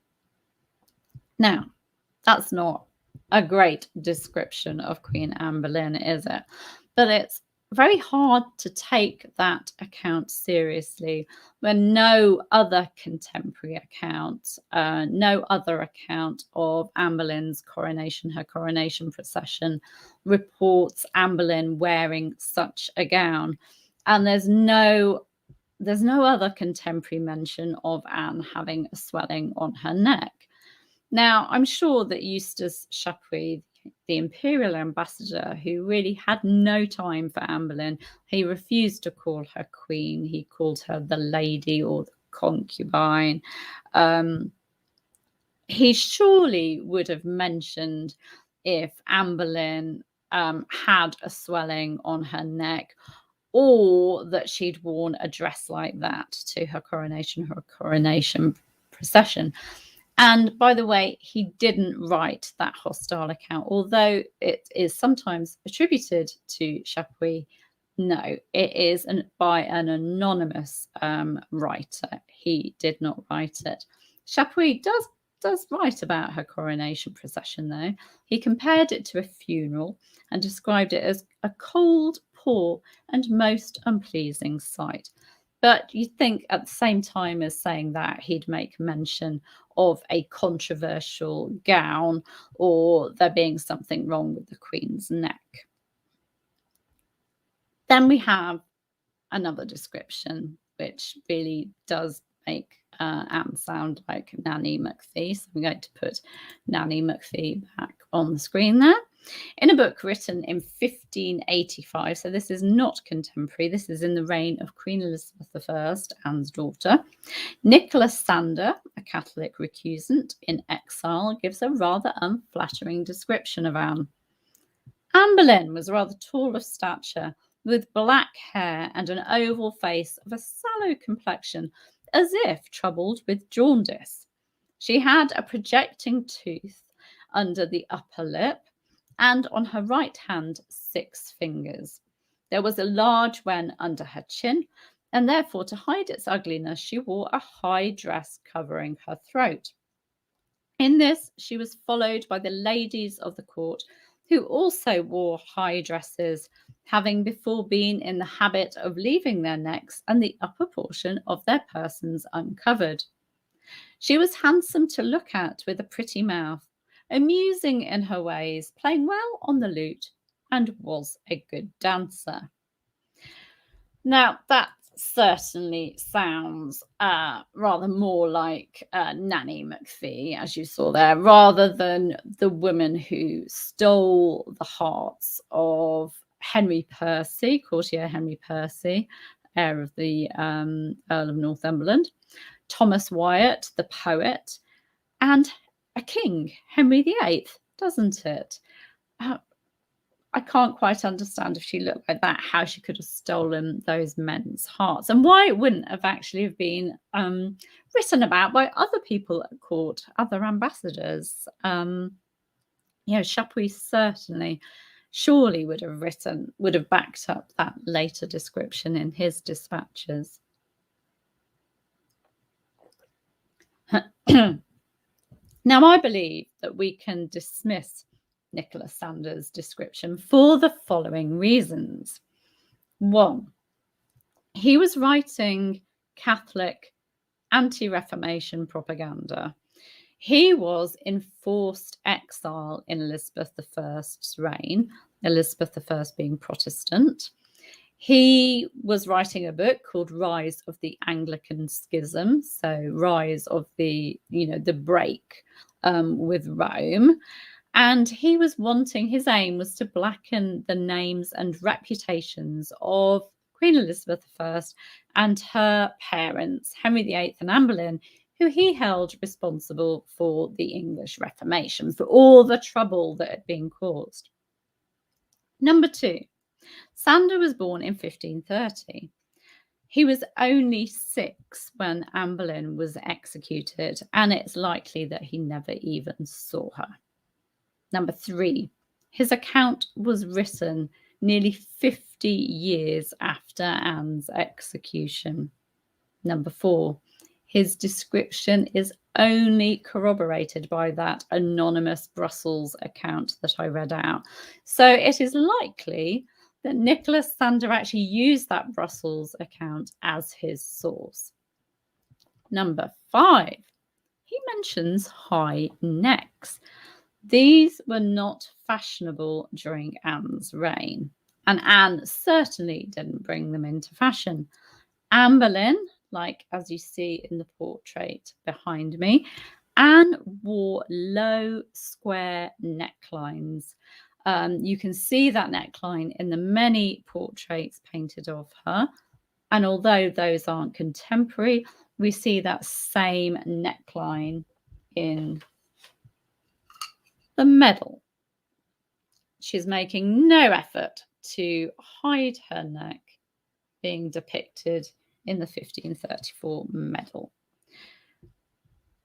Now, that's not a great description of Queen Anne Boleyn, is it? But it's very hard to take that account seriously when no other contemporary account, no other account of Anne Boleyn's coronation, her coronation procession, reports Anne Boleyn wearing such a gown. And there's no other contemporary mention of Anne having a swelling on her neck. Now, I'm sure that Eustace Chapuis, the imperial ambassador, who really had no time for Anne Boleyn, he refused to call her queen. He called her the lady or the concubine. he surely would have mentioned if Amberlynn had a swelling on her neck, or that she'd worn a dress like that to her coronation procession. And by the way, he didn't write that hostile account, although it is sometimes attributed to Chapuis. No, it is by an anonymous writer. He did not write it. Chapuis does write about her coronation procession, though. He compared it to a funeral and described it as a cold, poor, and most unpleasing sight. But you'd think at the same time as saying that, he'd make mention of a controversial gown or there being something wrong with the Queen's neck. Then we have another description, which really does make Anne sound like Nanny McPhee. So I'm going to put Nanny McPhee back on the screen there. In a book written in 1585, so this is not contemporary, this is in the reign of Queen Elizabeth I, Anne's daughter, Nicholas Sander, a Catholic recusant in exile, gives a rather unflattering description of Anne. Anne Boleyn was rather tall of stature, with black hair and an oval face of a sallow complexion, as if troubled with jaundice. She had a projecting tooth under the upper lip, and on her right hand 6 fingers. There was a large wen under her chin, and therefore to hide its ugliness she wore a high dress covering her throat. In this she was followed by the ladies of the court, who also wore high dresses, having before been in the habit of leaving their necks and the upper portion of their persons uncovered. She was handsome to look at, with a pretty mouth, amusing in her ways, playing well on the lute, and was a good dancer. Now, that certainly sounds rather more like Nanny McPhee, as you saw there, rather than the woman who stole the hearts of Henry Percy, courtier Henry Percy, heir of the Earl of Northumberland, Thomas Wyatt, the poet, and a king, Henry VIII, doesn't it? I can't quite understand, if she looked like that, how she could have stolen those men's hearts, and why it wouldn't have actually been written about by other people at court, other ambassadors. Chapuis surely would have backed up that later description in his dispatches. Now, I believe that we can dismiss Nicholas Sander's description for the following reasons. 1, he was writing Catholic anti-Reformation propaganda. He was in forced exile in Elizabeth I's reign, Elizabeth I being Protestant. He was writing a book called Rise of the Anglican Schism, so rise of the break with Rome. And he was his aim was to blacken the names and reputations of Queen Elizabeth I and her parents, Henry VIII and Anne Boleyn, who he held responsible for the English Reformation, for all the trouble that had been caused. Number 2, Sander was born in 1530. He was only 6 when Anne Boleyn was executed, and it's likely that he never even saw her. Number 3, his account was written nearly 50 years after Anne's execution. Number 4, his description is only corroborated by that anonymous Brussels account that I read out. So it is likely that Nicholas Sander actually used that Brussels account as his source. Number 5, he mentions high necks. These were not fashionable during Anne's reign, and Anne certainly didn't bring them into fashion. Anne Boleyn, like as you see in the portrait behind me, Anne wore low square necklines. You can see that neckline in the many portraits painted of her. And although those aren't contemporary, we see that same neckline in The medal. She's making no effort to hide her neck being depicted in the 1534 medal.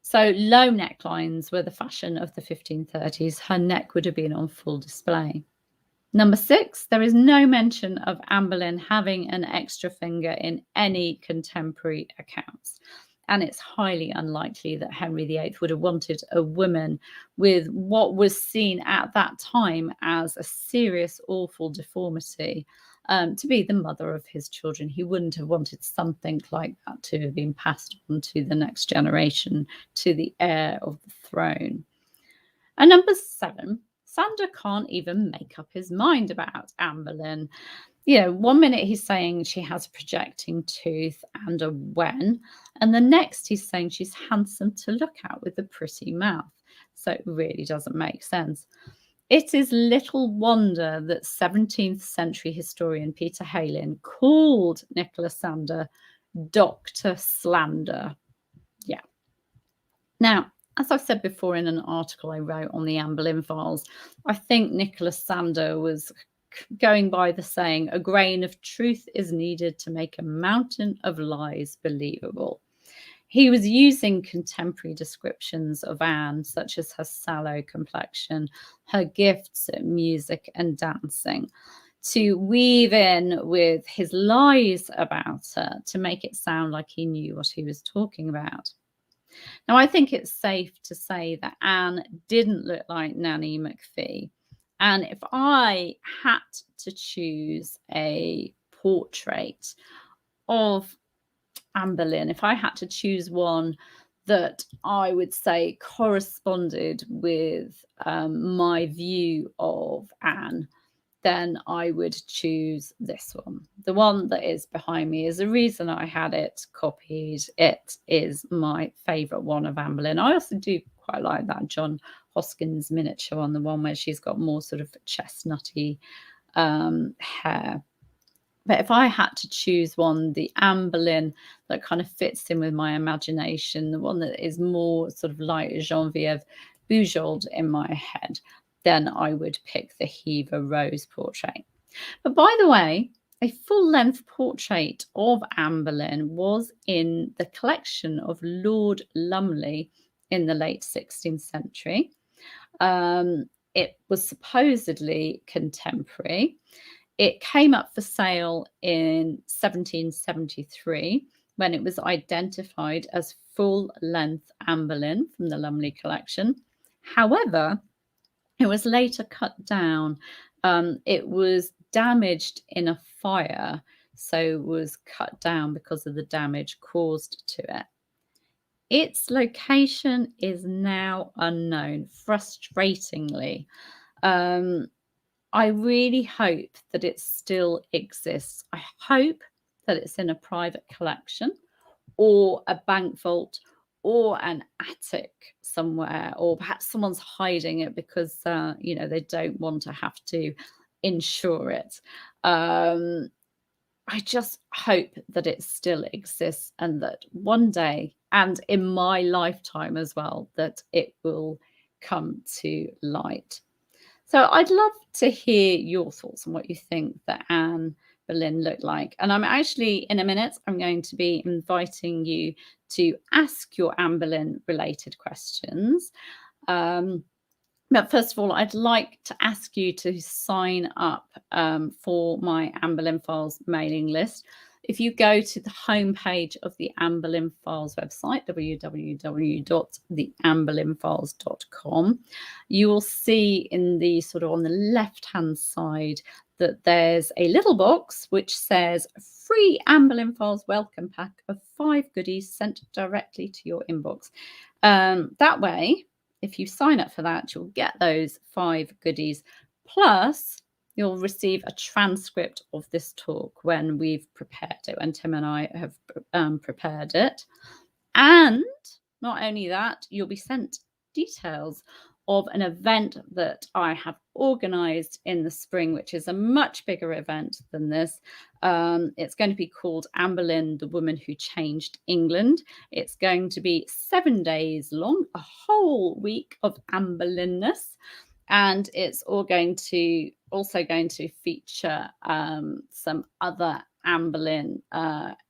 So low necklines were the fashion of the 1530s. Her neck would have been on full display. Number 6, there is no mention of Amberlynn having an extra finger in any contemporary accounts. And it's highly unlikely that Henry VIII would have wanted a woman with what was seen at that time as a serious, awful deformity to be the mother of his children. He wouldn't have wanted something like that to have been passed on to the next generation, to the heir of the throne. And number 7, Sander can't even make up his mind about Amberlynn. You know, one minute he's saying she has a projecting tooth and a wen, and the next he's saying she's handsome to look at with a pretty mouth. So it really doesn't make sense. It is little wonder that 17th century historian Peter Heylin called Nicholas Sander Dr. Slander. Yeah. Now, as I've said before in an article I wrote on the Anne Boleyn files, I think Nicholas Sander was going by the saying, a grain of truth is needed to make a mountain of lies believable. He was using contemporary descriptions of Anne, such as her sallow complexion, her gifts at music and dancing, to weave in with his lies about her to make it sound like he knew what he was talking about. Now, I think it's safe to say that Anne didn't look like Nanny McPhee. And if I had to choose a portrait of Anne Boleyn, if I had to choose one that I would say corresponded with my view of Anne, then I would choose this one. The one that is behind me is the reason I had it copied. It is my favourite one of Anne Boleyn. I also do quite like that John Hoskins miniature one, the one where she's got more sort of chestnutty hair. But if I had to choose one, the Anne Boleyn that kind of fits in with my imagination, the one that is more sort of like Geneviève Bujold in my head, then I would pick the Hever Rose portrait. But by the way, a full-length portrait of Anne Boleyn was in the collection of Lord Lumley in the late 16th century. It was supposedly contemporary. It came up for sale in 1773 when it was identified as full-length Anne Boleyn from the Lumley collection. However, it was later cut down. It was damaged in a fire, so was cut down because of the damage caused to it. Its location is now unknown, frustratingly. I really hope that it still exists. I hope that it's in a private collection or a bank vault or an attic somewhere, or perhaps someone's hiding it because, you know, they don't want to have to insure it. I just hope that it still exists and that one day, and in my lifetime as well, that it will come to light. So I'd love to hear your thoughts on what you think that Anne Boleyn looked like. And I'm actually, in a minute, I'm going to be inviting you to ask your Anne Boleyn related questions. But first of all, I'd like to ask you to sign up for my Anne Boleyn Files mailing list. If you go to the homepage of the Anne Boleyn Files website, www.theanneboleynfiles.com, you will see in the sort of on the left-hand side that there's a little box which says free Anne Boleyn Files welcome pack of 5 goodies sent directly to your inbox. That way, if you sign up for that, you'll get those 5 goodies. Plus, you'll receive a transcript of this talk when we've prepared it, when Tim and I have prepared it. And not only that, you'll be sent details of an event that I have organised in the spring, which is a much bigger event than this. It's going to be called Amberlynn, the Woman Who Changed England. It's going to be 7 days long, a whole week of Amberlynness. And it's also going to feature some other Amberlynn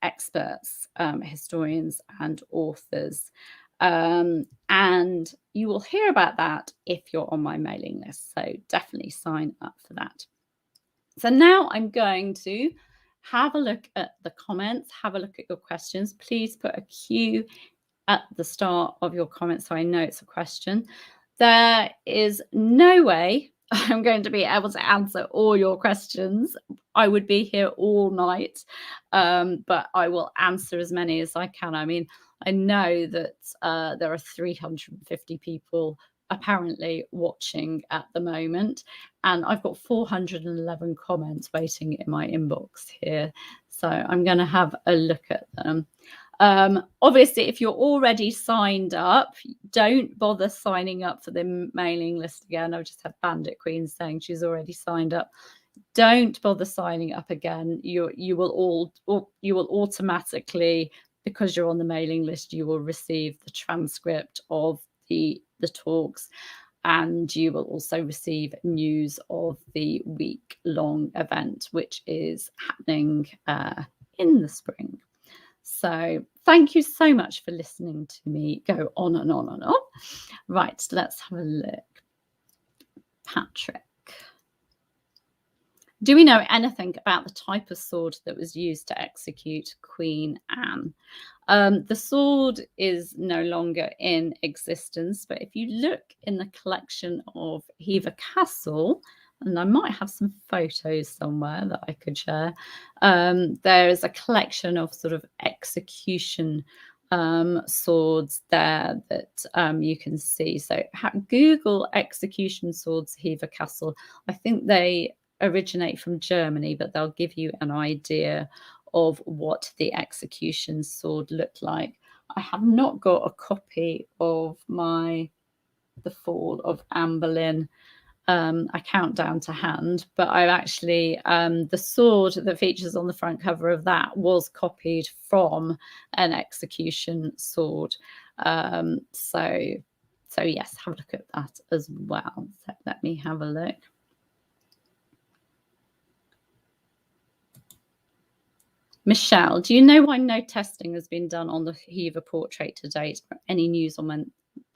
experts, historians and authors. And you will hear about that if you're on my mailing list. So definitely sign up for that. So now I'm going to have a look at the comments, have a look at your questions. Please put a Q at the start of your comments so I know it's a question. There is no way I'm going to be able to answer all your questions. I would be here all night, but I will answer as many as I can. I mean, I know that there are 350 people apparently watching at the moment, and I've got 411 comments waiting in my inbox here. So I'm going to have a look at them. Obviously, if you're already signed up, don't bother signing up for the mailing list again. I've just had Bandit Queen saying she's already signed up. Don't bother signing up again. You will automatically, because you're on the mailing list, you will receive the transcript of the talks, and you will also receive news of the week-long event, which is happening in the spring. So thank you so much for listening to me go on and on and on. Right, let's have a look. Patrick. Do we know anything about the type of sword that was used to execute Queen Anne? The sword is no longer in existence, but if you look in the collection of Hever Castle, and I might have some photos somewhere that I could share, there is a collection of sort of execution swords there that you can see. So Google execution swords Hever Castle. I think they originate from Germany, but they'll give you an idea of what the execution sword looked like. I have not got a copy of The Fall of Amberlynn a countdown to hand, but I actually the sword that features on the front cover of that was copied from an execution sword. So yes, have a look at that as well. So let me have a look. Michelle, do you know why no testing has been done on the Hever portrait to date? Any news on when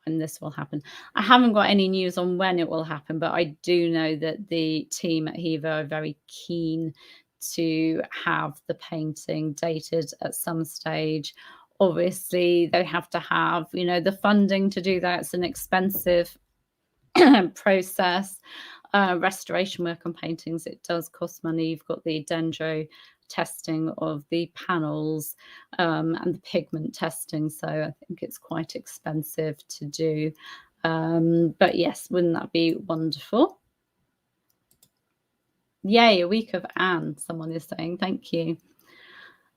this will happen? I haven't got any news on when it will happen, but I do know that the team at Hever are very keen to have the painting dated at some stage. Obviously, they have to have, the funding to do that. It's an expensive process. Restoration work on paintings, it does cost money. You've got the dendro testing of the panels and the pigment testing, so I think it's quite expensive to do, but yes, wouldn't that be wonderful? Yay, a week of Anne, someone is saying. Thank you.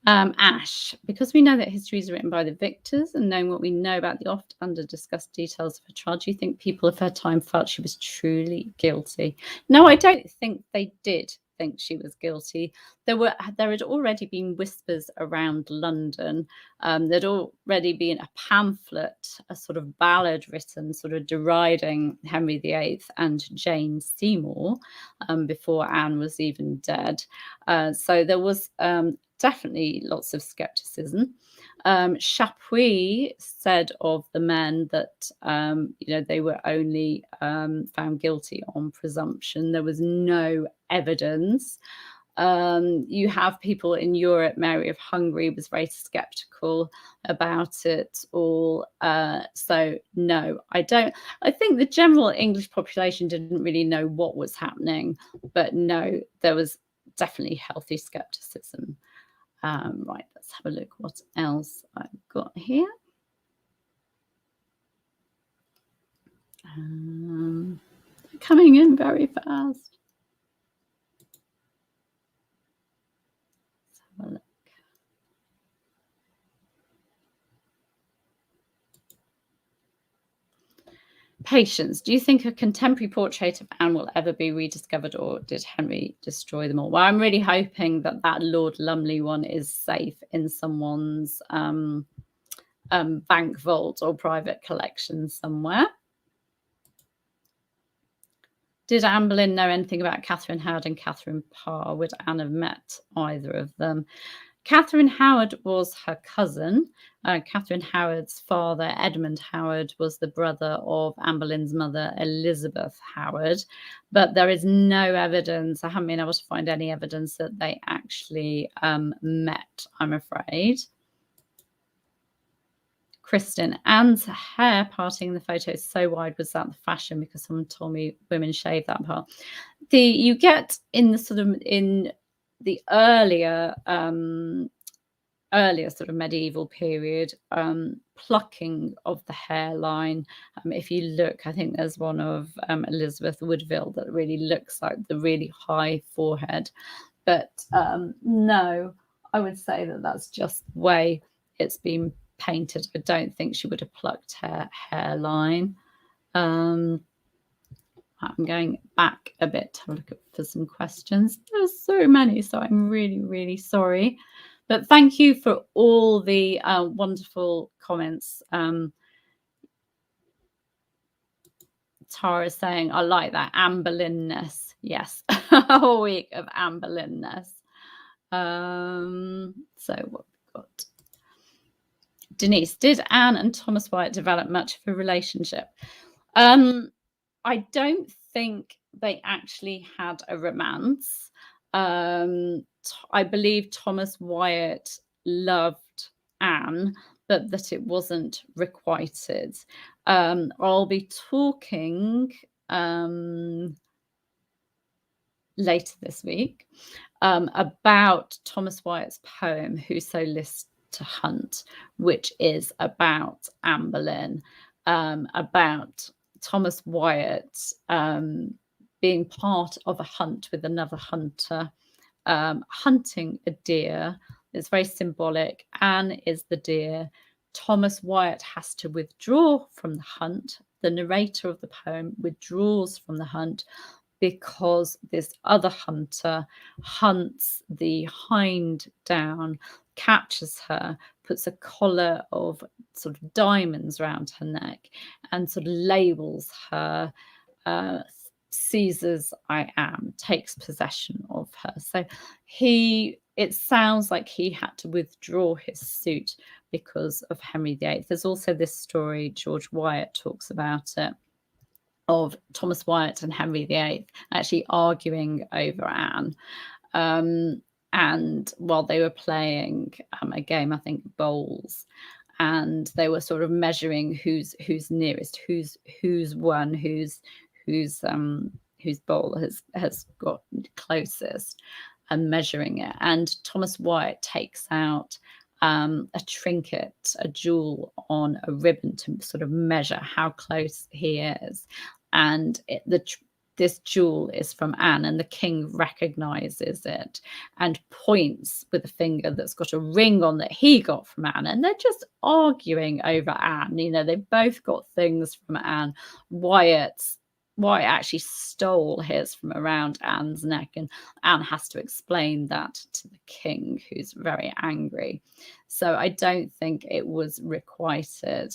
Ash, because we know that history is written by the victors, and knowing what we know about the oft under discussed details of her trial, do you think people of her time felt she was truly guilty? No, I don't think they did think she was guilty. There had already been whispers around London. There'd already been a pamphlet, a sort of ballad written sort of deriding Henry VIII and Jane Seymour before Anne was even dead. So there was definitely lots of skepticism. Chapuis said of the men that they were only found guilty on presumption. There was no evidence. You have people in Europe. Mary of Hungary was very skeptical about it all. So no, I don't. I think the general English population didn't really know what was happening, but no, there was definitely healthy skepticism. Right, let's have a look what else I've got here. Coming in very fast. Let's have a look. Patience, do you think a contemporary portrait of Anne will ever be rediscovered, or did Henry destroy them all? Well, I'm really hoping that that Lord Lumley one is safe in someone's bank vault or private collection somewhere. Did Amberlynn know anything about Catherine Howard and Catherine Parr? Would Anne have met either of them? Catherine Howard was her cousin. Catherine Howard's father, Edmund Howard, was the brother of Amberlynn's mother, Elizabeth Howard. But there is no evidence, I haven't been able to find any evidence that they actually met, I'm afraid. Kristen, Anne's hair parting in the photo is so wide. Was that the fashion? Because someone told me women shave that part. You get in the sort of in the earlier sort of medieval period, plucking of the hairline. If you look, I think there's one of Elizabeth Woodville that really looks like the really high forehead. But no, I would say that that's just the way it's been painted. I don't think she would have plucked her hairline. I'm going back a bit to have a look for some questions. There's so many, so I'm really, really sorry. But thank you for all the wonderful comments. Tara saying, I like that Amberlynness. Yes, a whole week of Amberlynness. So what we've got. Denise, did Anne and Thomas Wyatt develop much of a relationship? I don't think they actually had a romance. I believe Thomas Wyatt loved Anne, but that it wasn't requited. I'll be talking later this week about Thomas Wyatt's poem, Whoso Lists to Hunt, which is about Amberlynn, about Thomas Wyatt being part of a hunt with another hunter, hunting a deer. It's very symbolic. Anne is the deer. Thomas Wyatt has to withdraw from the hunt. The narrator of the poem withdraws from the hunt because this other hunter hunts the hind down, captures her, puts a collar of sort of diamonds around her neck, and sort of labels her Caesar's I am, takes possession of her. So it sounds like he had to withdraw his suit because of Henry VIII. There's also this story, George Wyatt talks about it, of Thomas Wyatt and Henry VIII actually arguing over Anne. And while they were playing a game, I think bowls, and they were sort of measuring who's nearest, who's won, whose bowl has got closest, and measuring it. And Thomas Wyatt takes out a trinket, a jewel on a ribbon to sort of measure how close he is. And this jewel is from Anne, and the king recognizes it and points with a finger that's got a ring on that he got from Anne. And they're just arguing over Anne. You know, they both got things from Anne. Wyatt actually stole his from around Anne's neck, and Anne has to explain that to the king, who's very angry. So I don't think it was requited.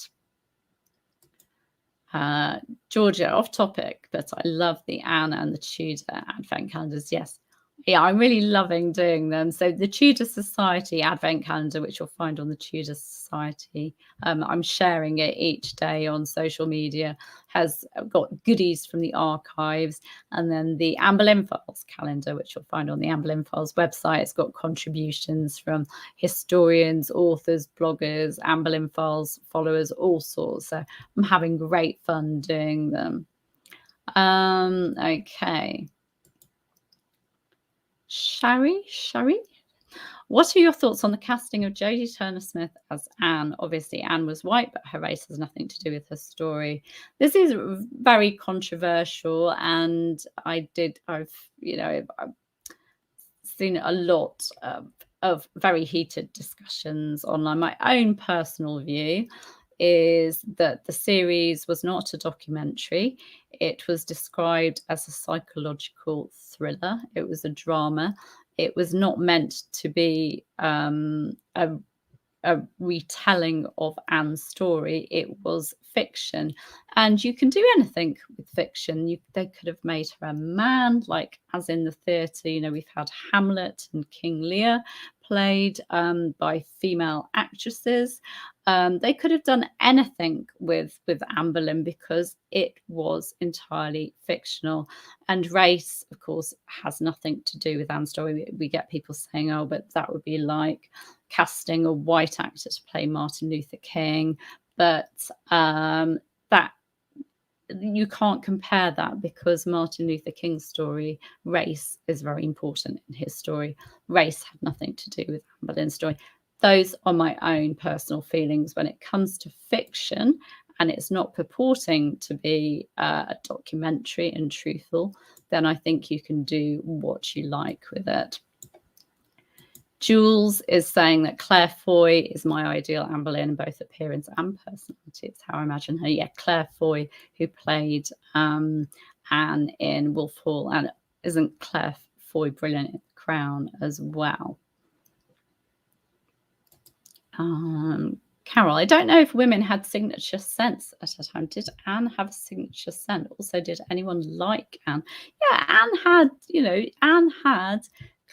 Georgia, off topic, but I love the Anne and the Tudor Advent calendars. Yes. Yeah, I'm really loving doing them. So the Tudor Society Advent calendar, which you'll find on the Tudor Society, I'm sharing it each day on social media, has got goodies from the archives. And then the Amberlynn Files calendar, which you'll find on the Amberlynn Files website, it's got contributions from historians, authors, bloggers, Amberlynn Files followers, all sorts. So I'm having great fun doing them. Okay. Shari, what are your thoughts on the casting of Jody Turner-Smith as Anne? Obviously, Anne was white, but her race has nothing to do with her story. This is very controversial, and I've seen a lot of very heated discussions online. My own personal view is that the series was not a documentary. It was described as a psychological thriller. It was a drama. It was not meant to be a retelling of Anne's story. It was fiction, and you can do anything with fiction. They could have made her a man, like as in the theatre. You know, we've had Hamlet and King Lear played by female actresses. They could have done anything with Amberlynn because it was entirely fictional. And race, of course, has nothing to do with Anne's story. We get people saying, oh, but that would be like casting a white actor to play Martin Luther King. But that you can't compare that, because Martin Luther King's story, race is very important in his story. Race had nothing to do with Amberlynn's story. Those are my own personal feelings when it comes to fiction, and it's not purporting to be a documentary and truthful. Then I think you can do what you like with it. Jules is saying that Claire Foy is my ideal Amberlynn in both appearance and personality. It's how I imagine her. Yeah, Claire Foy, who played Anne in Wolf Hall. And isn't Claire Foy brilliant in The Crown as well? Carol, I don't know if women had signature scents at a time. Did Anne have a signature scent? Also, did anyone like Anne? Yeah, Anne had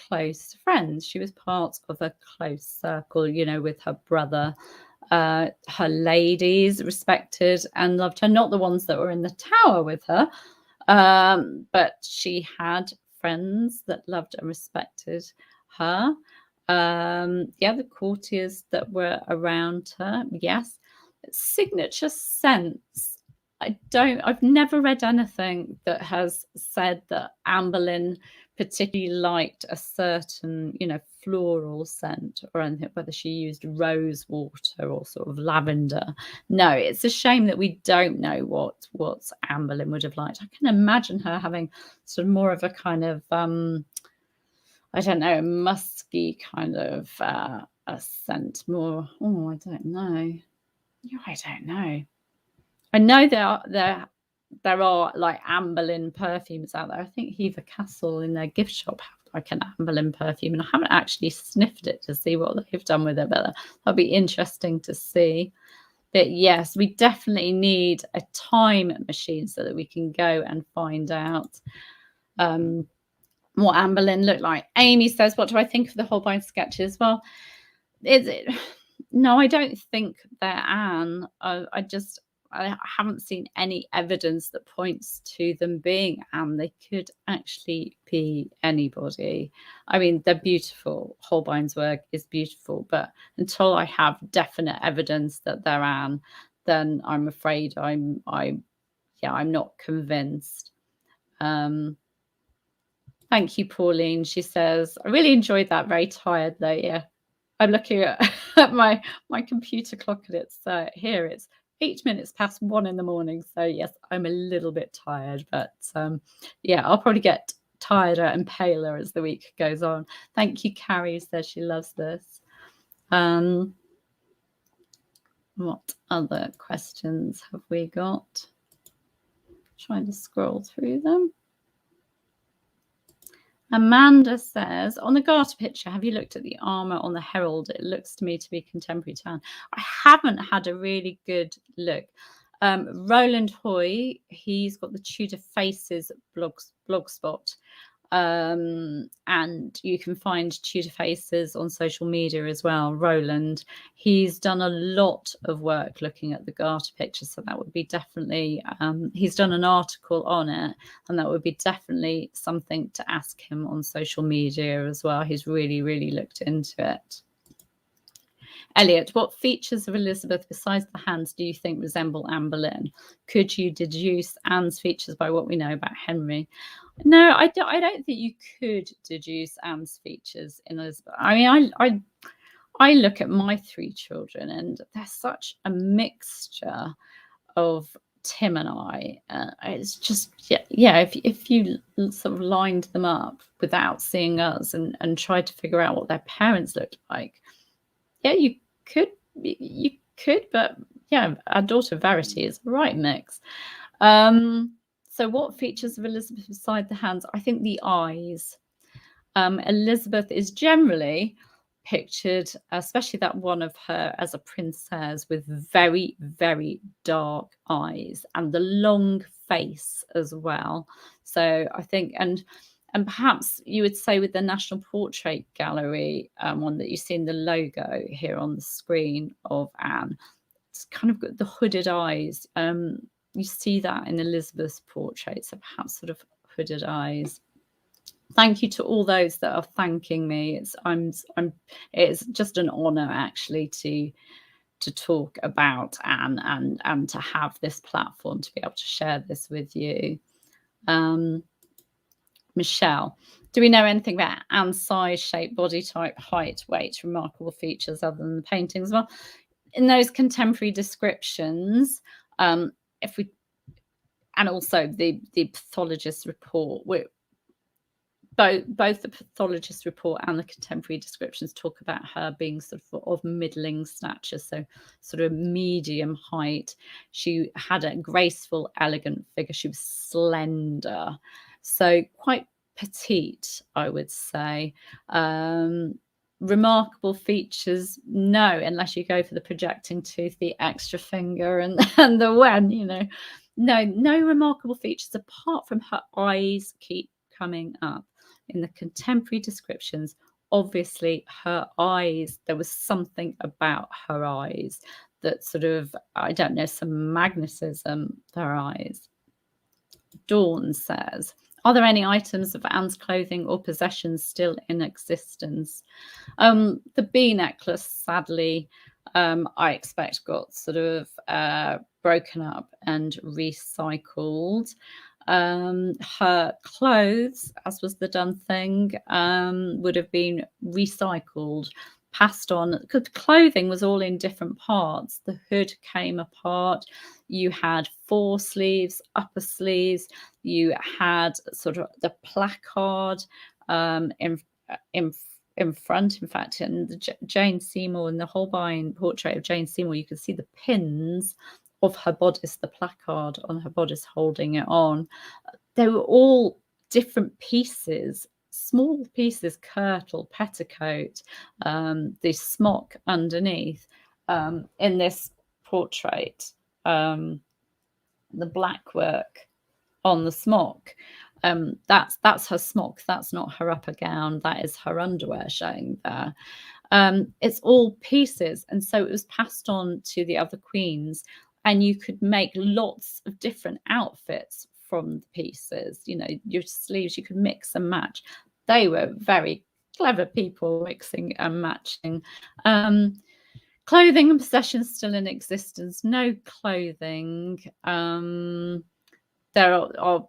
close friends. She was part of a close circle, with her brother. Her ladies respected and loved her, not the ones that were in the tower with her, but she had friends that loved and respected her. The courtiers that were around her, yes. Signature scents, I've never read anything that has said that Amberlynn particularly liked a certain, floral scent or anything, whether she used rose water or sort of lavender. No, it's a shame that we don't know what Amberlynn would have liked. I can imagine her having sort of more of a kind of, I don't know, a musky kind of a scent more. Oh, I don't know. I don't know. I know there are like Amberlynn perfumes out there. I think Hever Castle in their gift shop have like an Amberlynn perfume, and I haven't actually sniffed it to see what they've done with it, but that'll be interesting to see. But yes, we definitely need a time machine so that we can go and find out what Amberlynn looked like. Amy says, what do I think of the Holbein sketches? Well, no, I don't think they're Anne. I haven't seen any evidence that points to them being Anne. They could actually be anybody. I mean, they're beautiful. Holbein's work is beautiful, but until I have definite evidence that they're Anne, then I'm afraid I'm not convinced. Thank you, Pauline. She says, I really enjoyed that. Very tired though. Yeah, I'm looking at my computer clock, and it's here. It's 8 minutes past 1 in the morning. So yes, I'm a little bit tired, but I'll probably get tireder and paler as the week goes on. Thank you, Carrie says she loves this. What other questions have we got? Trying to scroll through them. Amanda says, on the Garter picture, have you looked at the armour on the Herald? It looks to me to be contemporary town. I haven't had a really good look. Roland Hoy, he's got the Tudor Faces blogspot. And you can find Tudor Faces on social media as well. Roland, he's done a lot of work looking at the Garter picture, so that would be definitely he's done an article on it, and that would be definitely something to ask him on social media as well. He's really looked into it. Elliot, what features of Elizabeth besides the hands do you think resemble Amberlynn? Could you deduce Anne's features by what we know about Henry? No, I don't think you could deduce Anne's features in Elizabeth. I mean, I look at my 3 children, and they're such a mixture of Tim and I. It's just, if you sort of lined them up without seeing us and tried to figure out what their parents looked like, yeah, you could, but Yeah, our daughter Verity is the right mix. So what features of Elizabeth beside the hands? I think the eyes. Elizabeth is generally pictured, especially that one of her as a princess, with very, very dark eyes and the long face as well. So I think, and perhaps you would say with the National Portrait Gallery, one that you see in the logo here on the screen of Anne, it's kind of got the hooded eyes. You see that in Elizabeth's portrait, so perhaps sort of hooded eyes. Thank you to all those that are thanking me. It's just an honor actually to talk about Anne and to have this platform to be able to share this with you. Michelle, do we know anything about Anne's size, shape, body type, height, weight, remarkable features other than the paintings? Well, in those contemporary descriptions, if we, and also the pathologist report, both the pathologist report and the contemporary descriptions talk about her being sort of middling stature, so sort of medium height. She had a graceful, elegant figure. She was slender, so quite petite, I would say. Remarkable features, no, unless you go for the projecting tooth, the extra finger, and the wen, you know. No remarkable features apart from her eyes keep coming up in the contemporary descriptions. Obviously her eyes, there was something about her eyes that sort of, I don't know, some magnetism to her eyes. Dawn says, are there any items of Anne's clothing or possessions still in existence? The bee necklace, sadly, I expect got sort of broken up and recycled. Her clothes, as was the done thing, would have been recycled, passed on, because clothing was all in different parts. The hood came apart. You had fore sleeves, upper sleeves. You had sort of the placard in front. In fact, in the Jane Seymour, in the Holbein portrait of Jane Seymour, you can see the pins of her bodice, the placard on her bodice holding it on. They were all different pieces, small pieces, kirtle, petticoat, the smock underneath. In this portrait, the black work on the smock, that's her smock. That's not her upper gown. That is her underwear showing there. It's all pieces, and so it was passed on to the other queens, and you could make lots of different outfits from the pieces. You know, your sleeves, you could mix and match. They were very clever people, mixing and matching. Clothing and possessions still in existence. No clothing. There are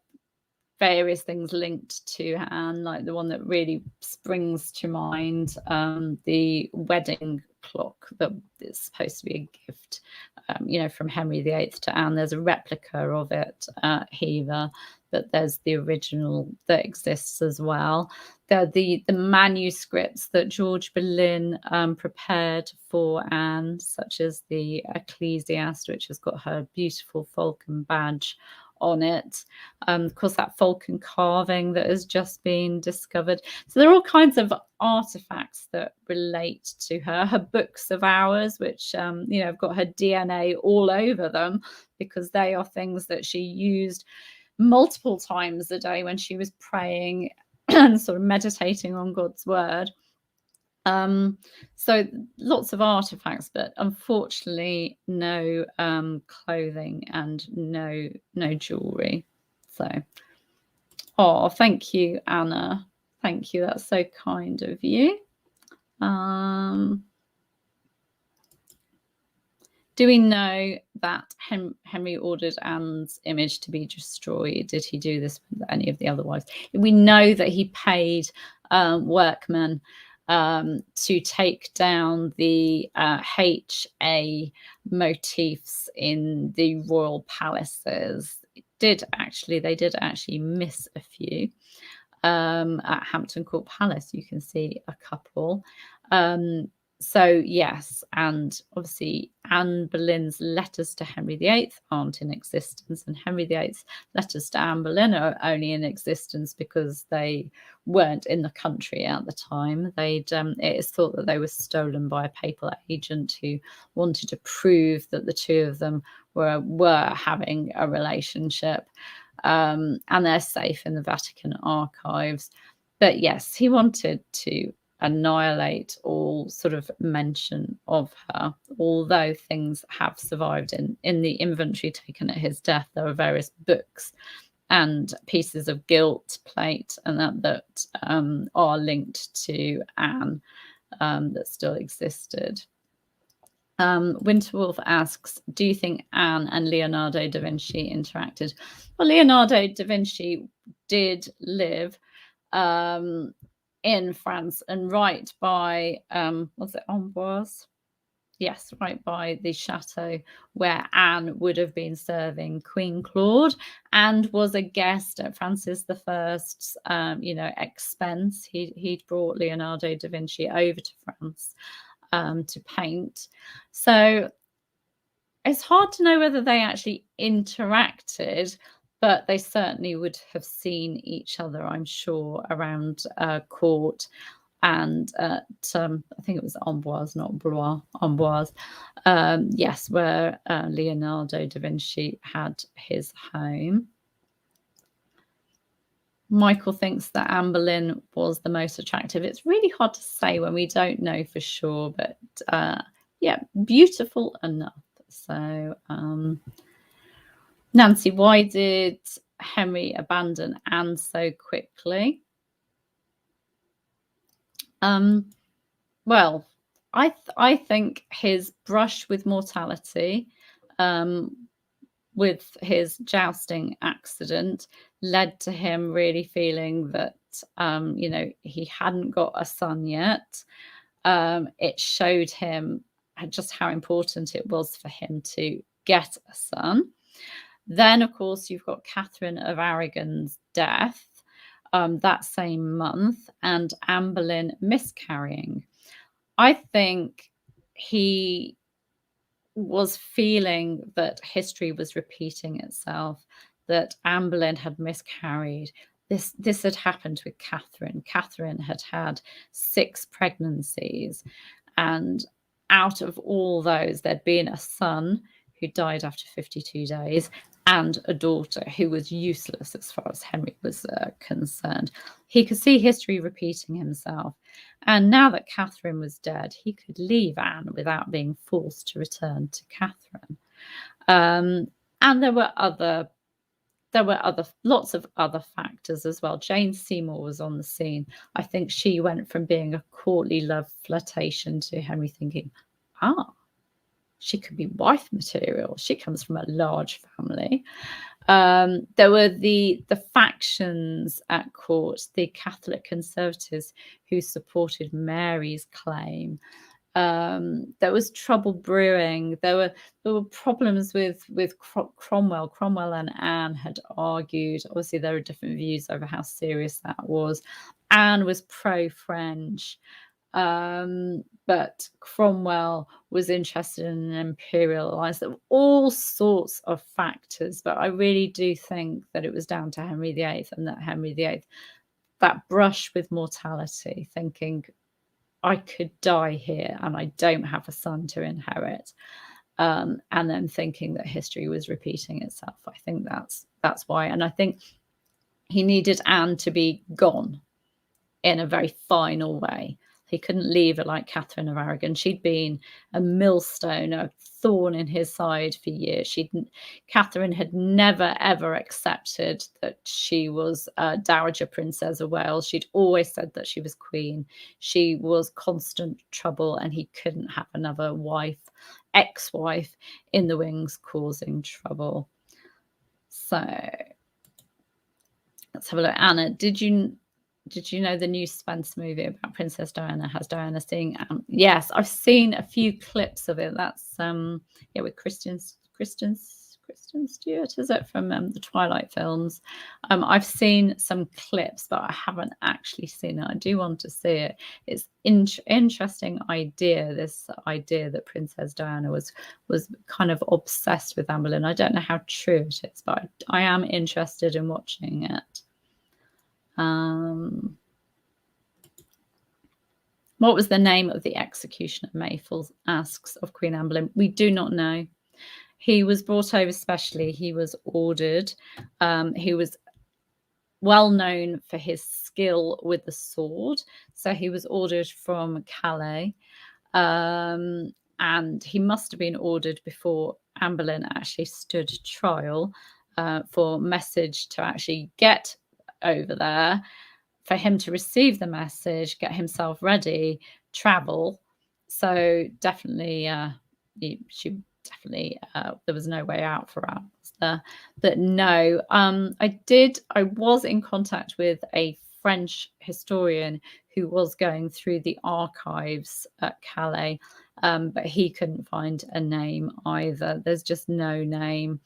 various things linked to Anne, like the one that really springs to mind, the wedding clock that is supposed to be a gift, you know, from Henry VIII to Anne. There's a replica of it at Hever, but there's the original that exists as well. There are the manuscripts that George Boleyn prepared for Anne, such as the Ecclesiast, which has got her beautiful falcon badge on it. Of course, that falcon carving that has just been discovered. So there are all kinds of artifacts that relate to her. Her books of hours, which you know, have got her DNA all over them, because they are things that she used multiple times a day when she was praying and sort of meditating on God's word. So lots of artifacts, but unfortunately no clothing and no jewelry. So, oh, thank you, Anna. Thank you. That's so kind of you. Do we know that Henry ordered Anne's image to be destroyed? Did he do this with any of the other wives? We know that he paid workmen to take down the HA motifs in the royal palaces. They did actually miss a few. At Hampton Court Palace, you can see a couple. So yes, and obviously Anne Boleyn's letters to Henry VIII aren't in existence, and Henry VIII's letters to Anne Boleyn are only in existence because they weren't in the country at the time. It is thought that they were stolen by a papal agent who wanted to prove that the two of them were having a relationship, and they're safe in the Vatican archives. But yes, he wanted to annihilate all sort of mention of her, although things have survived in the inventory taken at his death. There are various books and pieces of gilt plate and that are linked to Anne that still existed. Winterwolf asks, do you think Anne and Leonardo da Vinci interacted? Well, Leonardo da Vinci did live in France and right by, was it Amboise? Yes, right by the chateau where Anne would have been serving Queen Claude, and was a guest at Francis I's, expense. He'd brought Leonardo da Vinci over to France to paint. So it's hard to know whether they actually interacted, but they certainly would have seen each other, I'm sure, around court and at, I think it was Amboise, not Blois, Amboise, yes, where Leonardo da Vinci had his home. Michael thinks that Anne Boleyn was the most attractive. It's really hard to say when we don't know for sure, but yeah, beautiful enough. So, Nancy, why did Henry abandon Anne so quickly? Well, I think his brush with mortality, with his jousting accident, led to him really feeling that, he hadn't got a son yet. It showed him just how important it was for him to get a son. Then, of course, you've got Catherine of Aragon's death that same month, and Anne Boleyn miscarrying. I think he was feeling that history was repeating itself, that Anne Boleyn had miscarried. This had happened with Catherine. Catherine had had 6 pregnancies, and out of all those, there'd been a son who died after 52 days and a daughter who was useless as far as Henry was concerned. He could see history repeating himself. And now that Catherine was dead, he could leave Anne without being forced to return to Catherine. And there were lots of other factors as well. Jane Seymour was on the scene. I think she went from being a courtly love flirtation to Henry thinking, she could be wife material. She comes from a large family. There were the factions at court, the Catholic conservatives who supported Mary's claim. There was trouble brewing. There were problems with Cromwell. Cromwell and Anne had argued. Obviously, there are different views over how serious that was. Anne was pro-French. But Cromwell was interested in an imperial alliance. There were all sorts of factors, but I really do think that it was down to Henry VIII, and that Henry VIII, that brush with mortality, thinking, I could die here and I don't have a son to inherit, and then thinking that history was repeating itself. I think that's why. And I think he needed Anne to be gone in a very final way. He couldn't leave her like Catherine of Aragon. She'd been a millstone, a thorn in his side for years. Catherine had never, ever accepted that she was a Dowager Princess of Wales. She'd always said that she was queen. She was constant trouble, and he couldn't have another wife, ex-wife, in the wings causing trouble. So let's have a look. Anna, did you know the new Spence movie about Princess Diana has Diana singing? Yes, I've seen a few clips of it. That's with Kristen Kristen Stewart, is it, from the Twilight films? I've seen some clips, but I haven't actually seen it. I do want to see it. It's interesting idea, this idea that Princess Diana was kind of obsessed with Amberlynn. I don't know how true it is, but I am interested in watching it. What was the name of the executioner? Mayfield asks of Queen Amberlynn. We do not know. He was brought over specially. He was ordered. He was well known for his skill with the sword. So he was ordered from Calais. And he must have been ordered before Amberlynn actually stood trial for message to actually get over there, for him to receive the message, get himself ready, travel. So definitely, there was no way out for us there. But no, I was in contact with a French historian who was going through the archives at Calais, but he couldn't find a name either. There's just no name.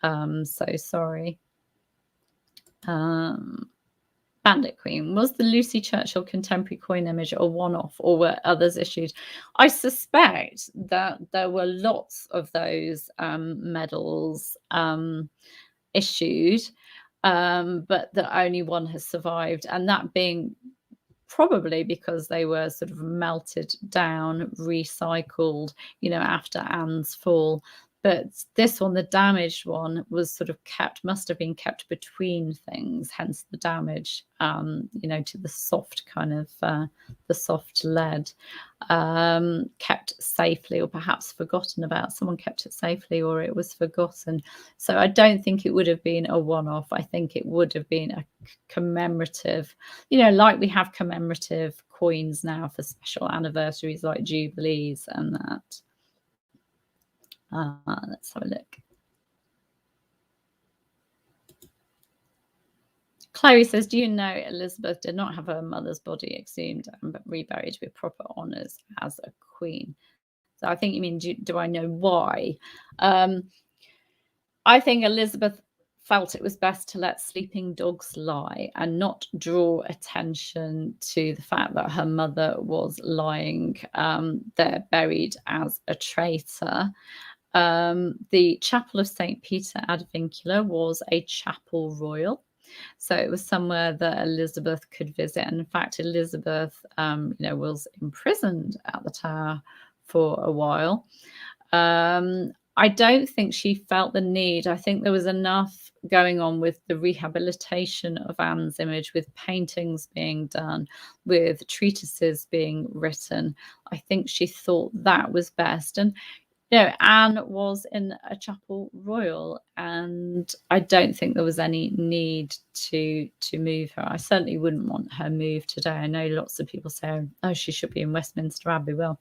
So sorry. Bandit Queen, was the Lucy Churchill contemporary coin image a one-off, or were others issued? I suspect that there were lots of those medals issued, but that only one has survived, and that being probably because they were sort of melted down, recycled, after Anne's fall. But this one, the damaged one, was sort of must have been kept between things, hence the damage, to the soft kind of, the soft lead, kept safely, or perhaps forgotten about. Someone kept it safely, or it was forgotten. So I don't think it would have been a one-off. I think it would have been a commemorative, like we have commemorative coins now for special anniversaries like Jubilees and that. Let's have a look. Chloe says, do you know Elizabeth did not have her mother's body exhumed but reburied with proper honours as a queen? So I think you mean, do I know why? I think Elizabeth felt it was best to let sleeping dogs lie and not draw attention to the fact that her mother was lying there buried as a traitor. The Chapel of St. Peter ad Vincula was a chapel royal. So it was somewhere that Elizabeth could visit. And in fact, Elizabeth, was imprisoned at the Tower for a while. I don't think she felt the need. I think there was enough going on with the rehabilitation of Anne's image, with paintings being done, with treatises being written. I think she thought that was best. And Anne was in a chapel royal, and I don't think there was any need to move her. I certainly wouldn't want her moved today. I know lots of people say, oh, she should be in Westminster Abbey. Well,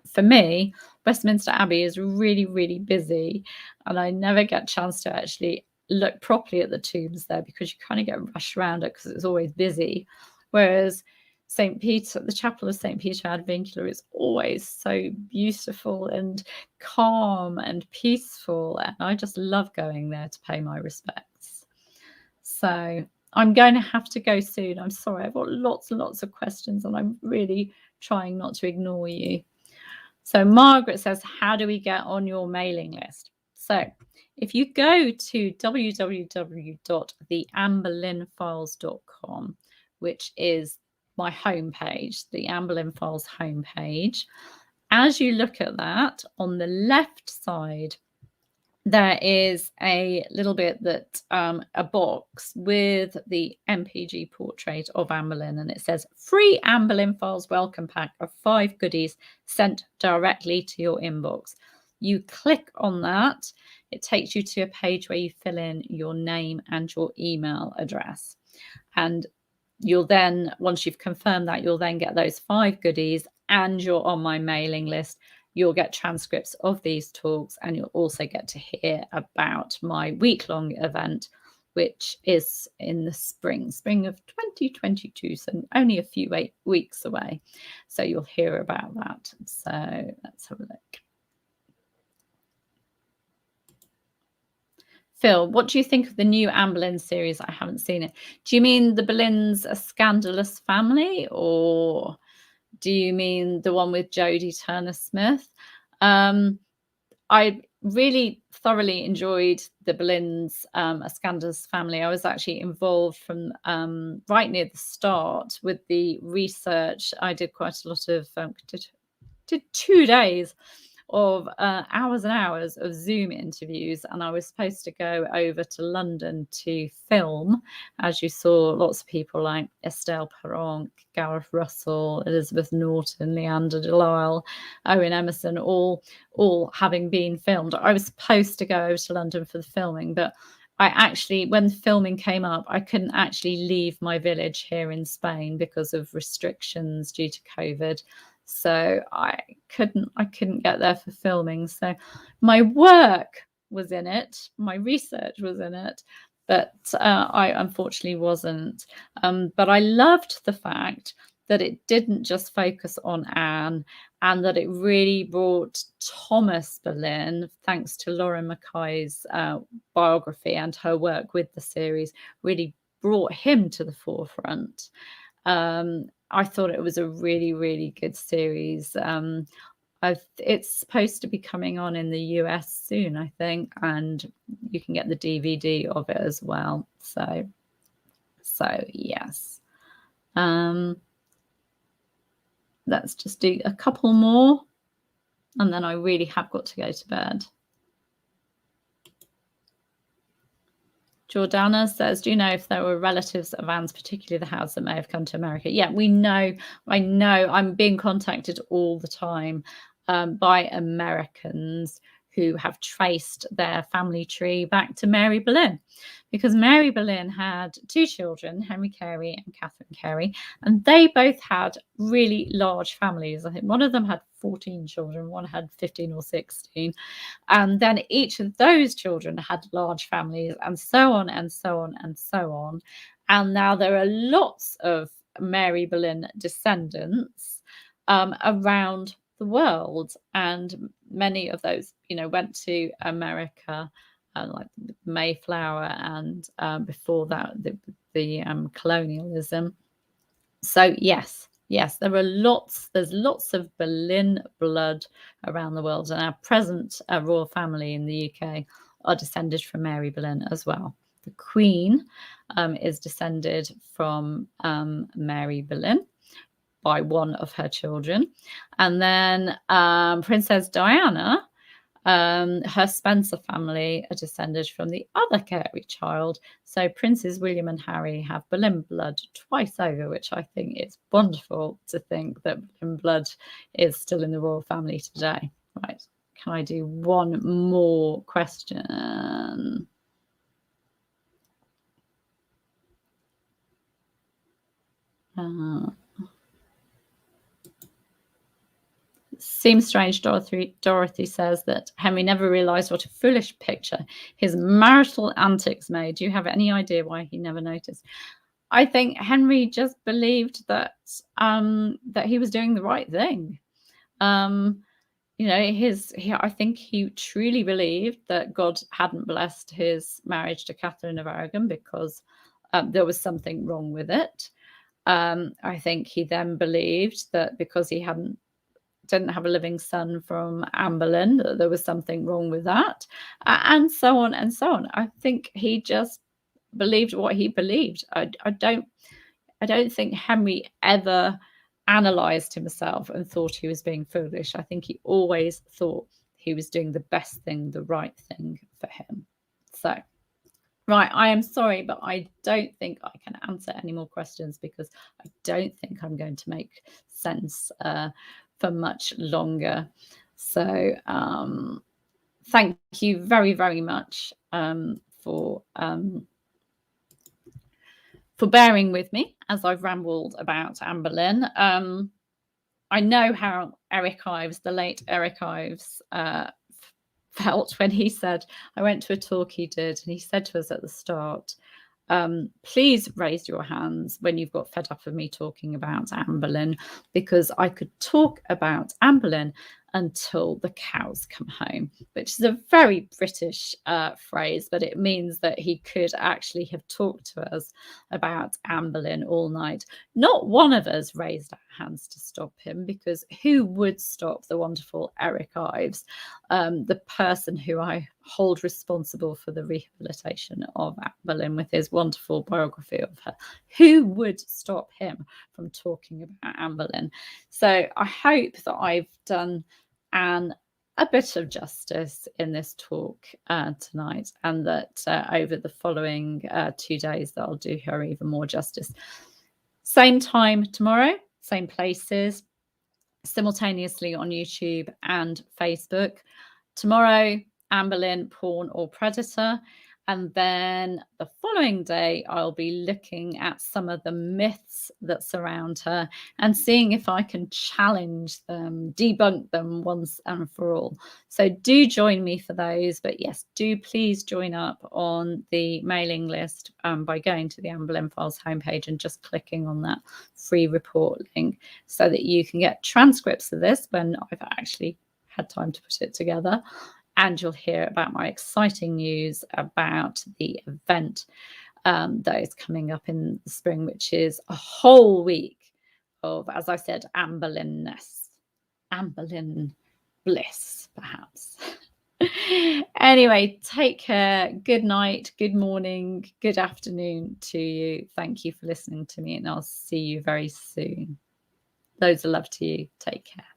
for me, Westminster Abbey is really, really busy, and I never get a chance to actually look properly at the tombs there because you kind of get rushed around it because it's always busy. Whereas St. Peter, the Chapel of St. Peter ad Vincula, is always so beautiful and calm and peaceful. And I just love going there to pay my respects. So I'm going to have to go soon. I'm sorry. I've got lots and lots of questions, and I'm really trying not to ignore you. So Margaret says, how do we get on your mailing list? So if you go to www.theamberlynnfiles.com, which is my homepage, the Amberlynn Files homepage, as you look at that, on the left side, there is a little bit that a box with the MPG portrait of Amberlynn, and it says free Amberlynn Files welcome pack of 5 goodies sent directly to your inbox. You click on that, it takes you to a page where you fill in your name and your email address, and you'll then, once you've confirmed that, you'll then get those 5 goodies, and you're on my mailing list. You'll get transcripts of these talks, and you'll also get to hear about my week-long event, which is in the spring of 2022, so only a few weeks away. So you'll hear about that. So let's have a look. Phil, what do you think of the new Anne Boleyn series? I haven't seen it. Do you mean the Boleyns a scandalous family, or do you mean the one with Jody Turner-Smith? I really thoroughly enjoyed the Boleyns, a scandalous family. I was actually involved from right near the start with the research. I did quite a lot of did 2 days of hours and hours of Zoom interviews, and I was supposed to go over to London to film. As you saw, lots of people like Estelle Perron, Gareth Russell, Elizabeth Norton, Leander Delisle, Owen Emerson, all having been filmed. I was supposed to go over to London for the filming, but I actually, when the filming came up, I couldn't actually leave my village here in Spain because of restrictions due to COVID. So I couldn't get there for filming. So my work was in it, my research was in it, but I unfortunately wasn't. But I loved the fact that it didn't just focus on Anne, and that it really brought Thomas Boleyn, thanks to Lauren Mackay's biography and her work with the series, really brought him to the forefront. I thought it was a really, really good series. It's supposed to be coming on in the US soon, I think, and you can get the DVD of it as well. So yes. Let's just do a couple more, and then I really have got to go to bed. Jordana says, do you know if there were relatives of Anne's, particularly the house, that may have come to America? Yeah, we know. I know. I'm being contacted all the time by Americans who have traced their family tree back to Mary Boleyn, because Mary Boleyn had 2 children, Henry Carey and Catherine Carey, and they both had really large families. I think one of them had 14 children, one had 15 or 16. And then each of those children had large families, and so on and so on and so on. And now there are lots of Mary Boleyn descendants around the world, and many of those, went to America, like Mayflower, and before that, the colonialism. So yes, there are there's lots of Boleyn blood around the world, and our present royal family in the UK are descended from Mary Boleyn as well. The Queen is descended from Mary Boleyn by one of her children. And then Princess Diana, her Spencer family are descended from the other Carey child. So Princes William and Harry have Boleyn blood twice over, which I think is wonderful to think that Boleyn blood is still in the royal family today. Right, can I do one more question? Seems strange, Dorothy says, that Henry never realised what a foolish picture his marital antics made. Do you have any idea why he never noticed? I think Henry just believed that that he was doing the right thing. I think he truly believed that God hadn't blessed his marriage to Catherine of Aragon because there was something wrong with it. I think he then believed that because he didn't have a living son from Amberlynn, that there was something wrong with that, and so on and so on. I think he just believed what he believed. I don't think Henry ever analysed himself and thought he was being foolish. I think he always thought he was doing the best thing, the right thing for him. So, right, I am sorry, but I don't think I can answer any more questions because I don't think I'm going to make sense for much longer. So thank you very, very much for bearing with me as I've rambled about Anne Boleyn. I know how Eric Ives, the late Eric Ives, felt when he said, I went to a talk he did, and he said to us at the start, please raise your hands when you've got fed up of me talking about Anne Boleyn, because I could talk about Anne Boleyn until the cows come home, which is a very British phrase, but it means that he could actually have talked to us about Amberlynn all night. Not one of us raised our hands to stop him, because who would stop the wonderful Eric Ives, the person who I hold responsible for the rehabilitation of Amberlynn with his wonderful biography of her? Who would stop him from talking about Amberlynn? So I hope that I've done Anne a bit of justice in this talk tonight, and that over the following 2 days that I'll do her even more justice. Same time tomorrow, same places, simultaneously on YouTube and Facebook. Tomorrow, Amberlynn, Porn or Predator. And then the following day, I'll be looking at some of the myths that surround her and seeing if I can challenge them, debunk them once and for all. So do join me for those. But yes, do please join up on the mailing list by going to the Amberlynn Files homepage and just clicking on that free report link, so that you can get transcripts of this when I've actually had time to put it together. And you'll hear about my exciting news about the event that is coming up in the spring, which is a whole week of, as I said, Amberlynn-ness, Amberlynn bliss, perhaps. Anyway, take care. Good night, good morning, good afternoon to you. Thank you for listening to me, and I'll see you very soon. Loads of love to you. Take care.